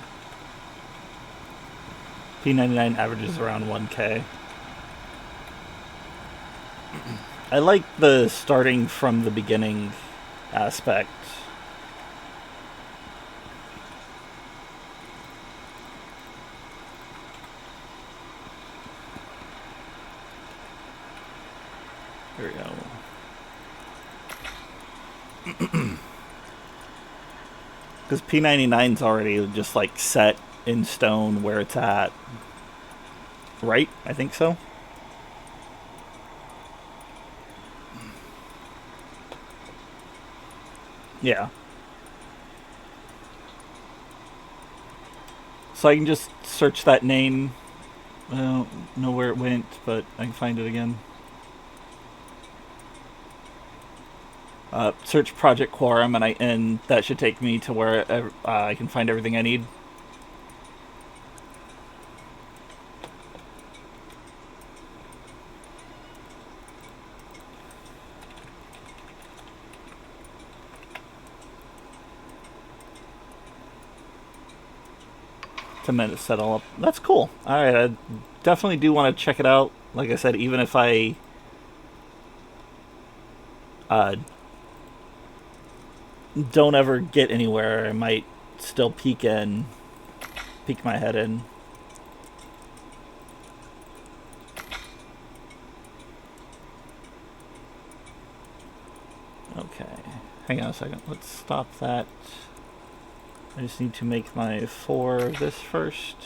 P99 averages around 1K. I like the starting from the beginning aspect. There we go. Because P99's already just like set in stone where it's at. Right? I think so. Yeah. So I can just search that name. I don't know where it went, but I can find it again. Search Project Quorum, and that should take me to where I can find everything I need. It's a minute to set all up. That's cool. Alright, I definitely do want to check it out. Like I said, even if I don't ever get anywhere, I might still peek my head in. Okay, hang on a second. Let's stop that. I just need to make my 4 of this first.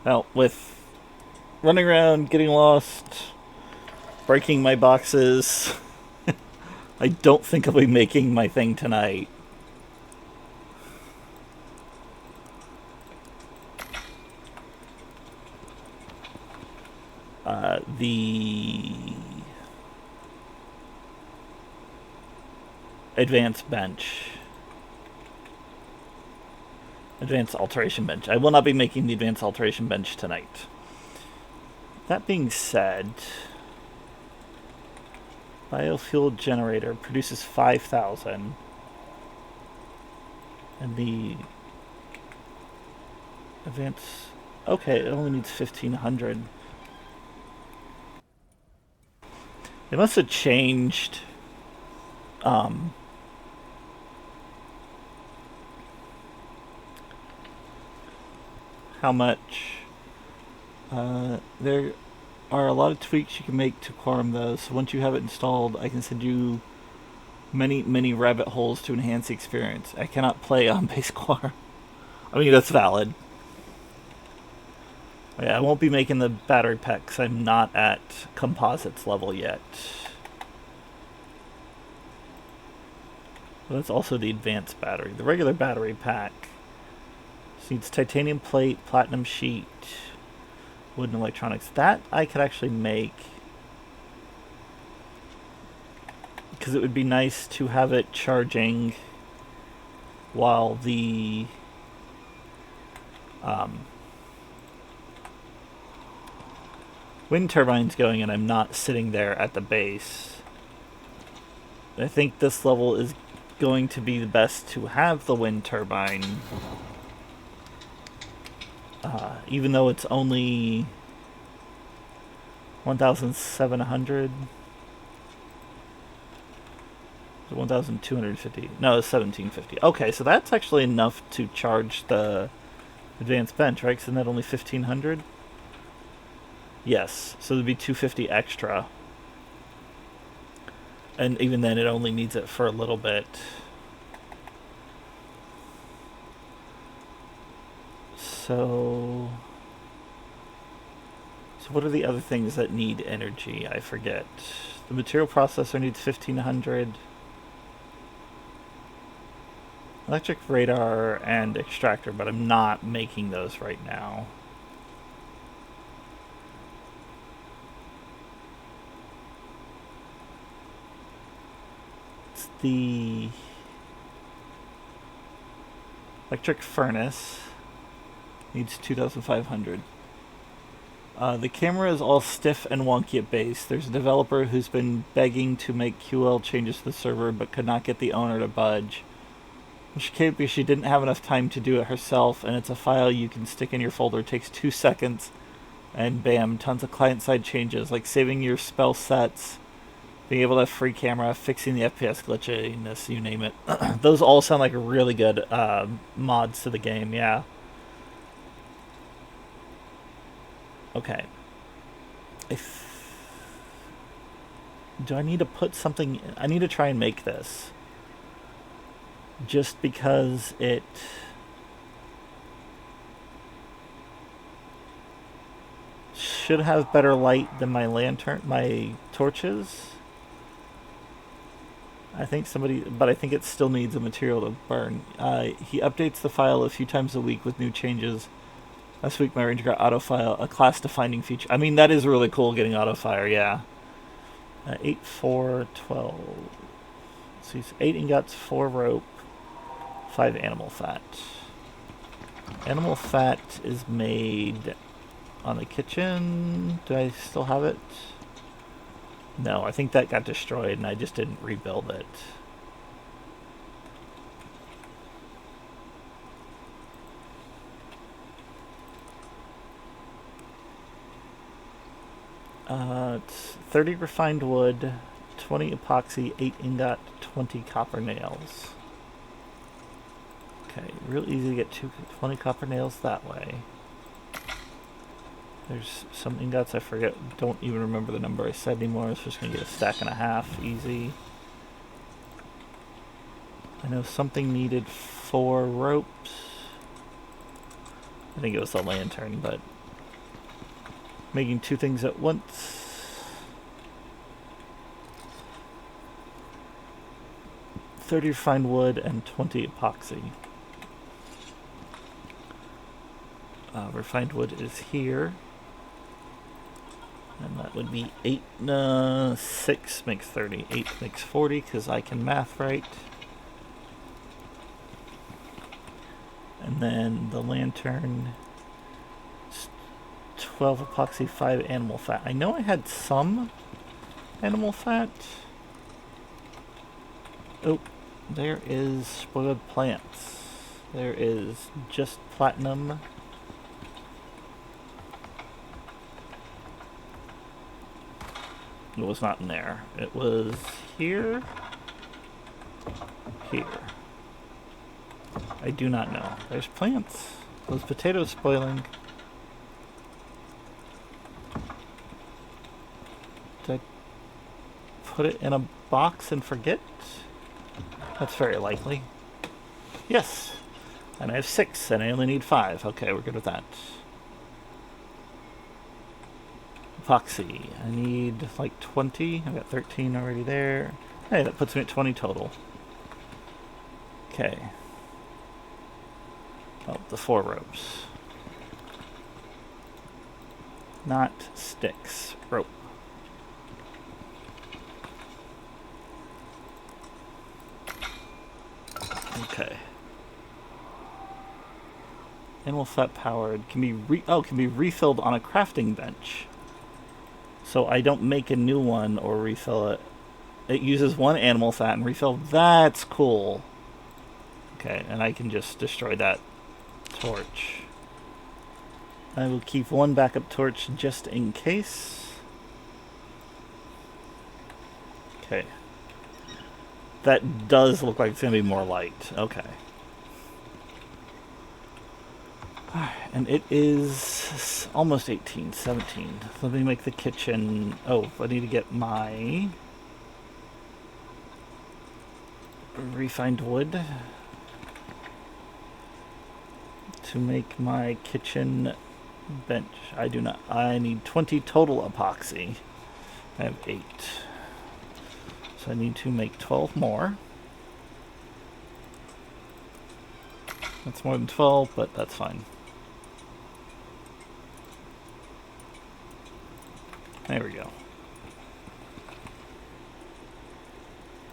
Now, with running around, getting lost, breaking my boxes, I don't think I'll be making my thing tonight. The advanced bench. Advanced alteration bench. I will not be making the advanced alteration bench tonight. That being said, biofuel generator produces 5,000. And the advanced... Okay, it only needs 1,500. They must have changed how much. There are a lot of tweaks you can make to Quorum though, so once you have it installed, I can send you many rabbit holes to enhance the experience. I cannot play on base Quorum. I mean, that's valid. Yeah, I won't be making the battery pack because I'm not at composites level yet. Well, that's also the advanced battery. The regular battery pack needs titanium plate, platinum sheet, wooden electronics. That I could actually make because it would be nice to have it charging while the wind turbine's going and I'm not sitting there at the base. I think this level is going to be the best to have the wind turbine. Even though it's only 1,700. 1,250. No, it's 1,750. Okay, so that's actually enough to charge the advanced bench, right? Isn't that only 1,500? Yes, so there'd be 250 extra. And even then, it only needs it for a little bit. So what are the other things that need energy? I forget. The material processor needs 1500. Electric radar and extractor, but I'm not making those right now. It's the electric furnace. Needs 2,500. The camera is all stiff and wonky at base. There's a developer who's been begging to make QL changes to the server but could not get the owner to budge. Which can't be she didn't have enough time to do it herself, and it's a file you can stick in your folder. It takes 2 seconds, and bam, tons of client-side changes, like saving your spell sets, being able to have free camera, fixing the FPS glitchiness, you name it. Those all sound like really good mods to the game, yeah. Okay. Do I need to put something... I need to try and make this. Just because it... should have better light than my lantern, my torches. I think but I think it still needs a material to burn. He updates the file a few times a week with new changes. Last week my ranger got autofire, a class-defining feature. I mean, that is really cool, getting autofire, yeah. 8, 4, 12. So 8 ingots, 4 rope, 5 animal fat. Animal fat is made on the kitchen. Do I still have it? No, I think that got destroyed and I just didn't rebuild it. It's 30 refined wood, 20 epoxy, 8 ingot, 20 copper nails. Okay, real easy to get 20 copper nails that way. There's some ingots I forget, don't even remember the number I said anymore. I was just going to get a stack and a half, easy. I know something needed 4 ropes. I think it was the lantern, but making 2 things at once. $30 refined wood and 20 epoxy. Refined wood is here. And that would be 8, 6 makes 30. 8 makes 40, because I can math right. And then the lantern, 12 epoxy, 5 animal fat. I know I had some animal fat. Oh, there is spoiled plants. There is just platinum. It was not in there. It was here. Here. I do not know. There's plants. Those potatoes spoiling. Did I put it in a box and forget? That's very likely. Yes. And I have 6 and I only need 5. Okay, we're good with that. Epoxy. I need like 20. I've got 13 already there. Hey, that puts me at 20 total. Okay. Oh, the 4 ropes. Not sticks. Rope. Okay. Animal fat powered. Can be refilled on a crafting bench. So I don't make a new one or refill it. It uses 1 animal fat and refill. That's cool. Okay, and I can just destroy that torch. I will keep 1 backup torch just in case. Okay. That does look like it's going to be more light. Okay. And it is almost 18, 17. Let me make the kitchen... Oh, I need to get my refined wood to make my kitchen bench. I do not. I need 20 total epoxy. I have 8. So I need to make 12 more. That's more than 12, but that's fine. There we go.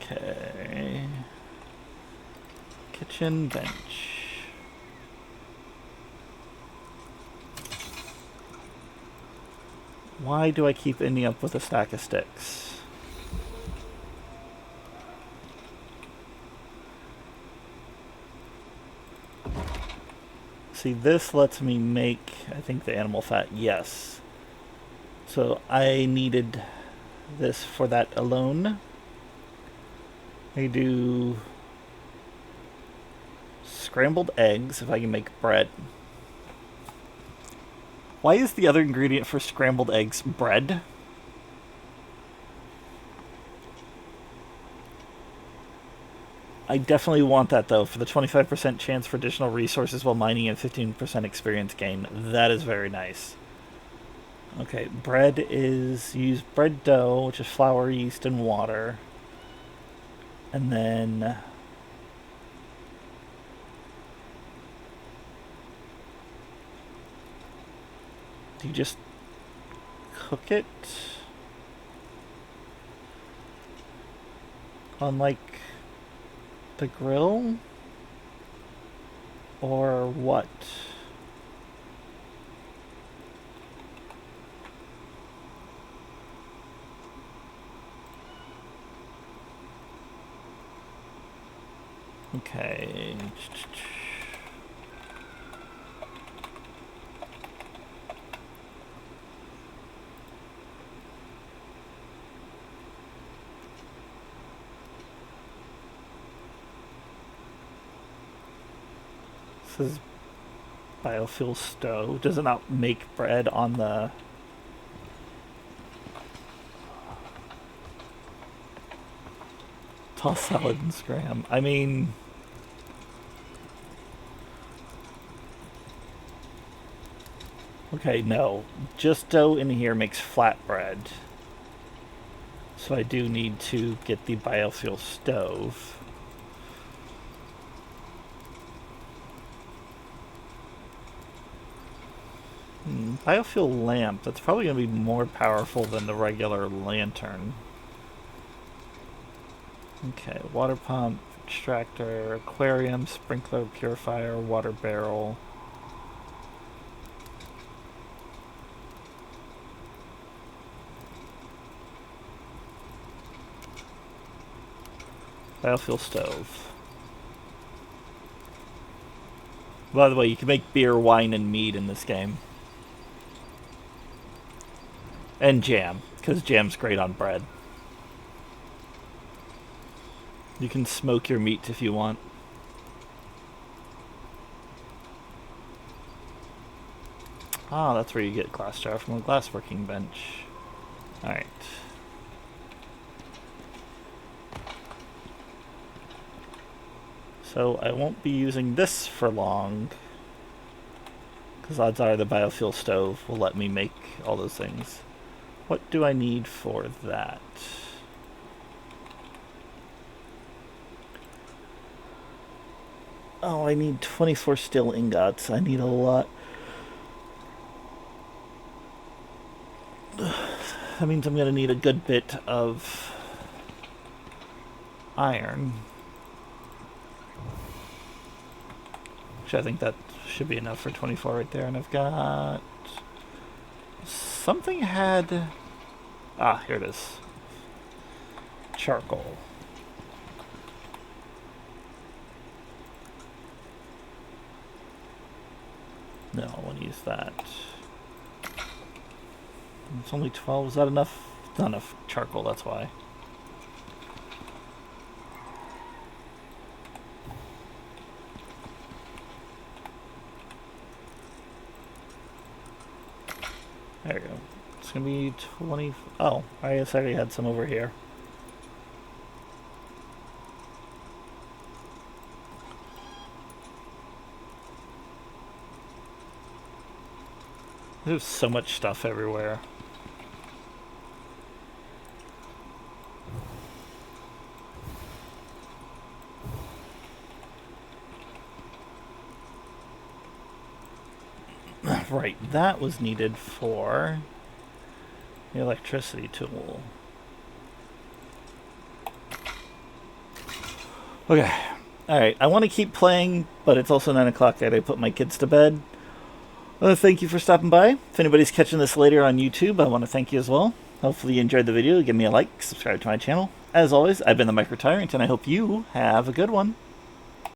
Okay. Kitchen bench. Why do I keep ending up with a stack of sticks? See, this lets me make, I think, the animal fat. Yes. So I needed this for that alone. I do scrambled eggs if I can make bread. Why is the other ingredient for scrambled eggs bread? I definitely want that, though, for the 25% chance for additional resources while mining and 15% experience gain. That is very nice. Okay, bread is... use bread dough, which is flour, yeast, and water. And then... do you just cook it on, like, the grill? Or what? Okay. This is biofuel stove. Does it not make bread on the... toss salad and scram? I mean... okay, no. Just dough in here makes flatbread. So I do need to get the biofuel stove. Biofuel lamp. That's probably going to be more powerful than the regular lantern. Okay, water pump, extractor, aquarium, sprinkler, purifier, water barrel. Biofuel stove. By the way, you can make beer, wine, and mead in this game. And jam, because jam's great on bread. You can smoke your meat if you want. Ah, that's where you get glass jar from a glass working bench. Alright. So I won't be using this for long, because odds are the biofuel stove will let me make all those things. What do I need for that? Oh, I need 24 steel ingots. I need a lot. That means I'm going to need a good bit of iron. Which I think that should be enough for 24 right there. And I've got... something had... ah, here it is. Charcoal. No, I want to use that. It's only 12. Is that enough? It's not enough charcoal, that's why. There we go. It's going to be 20... oh, I guess I already had some over here. There's so much stuff everywhere. Right, that was needed for the electricity tool. Okay. Alright, I want to keep playing, but it's also 9 o'clock. I gotta put my kids to bed. Thank you for stopping by. If anybody's catching this later on YouTube, I want to thank you as well. Hopefully you enjoyed the video. Give me a like, subscribe to my channel. As always, I've been the Micro Tyrant, and I hope you have a good one.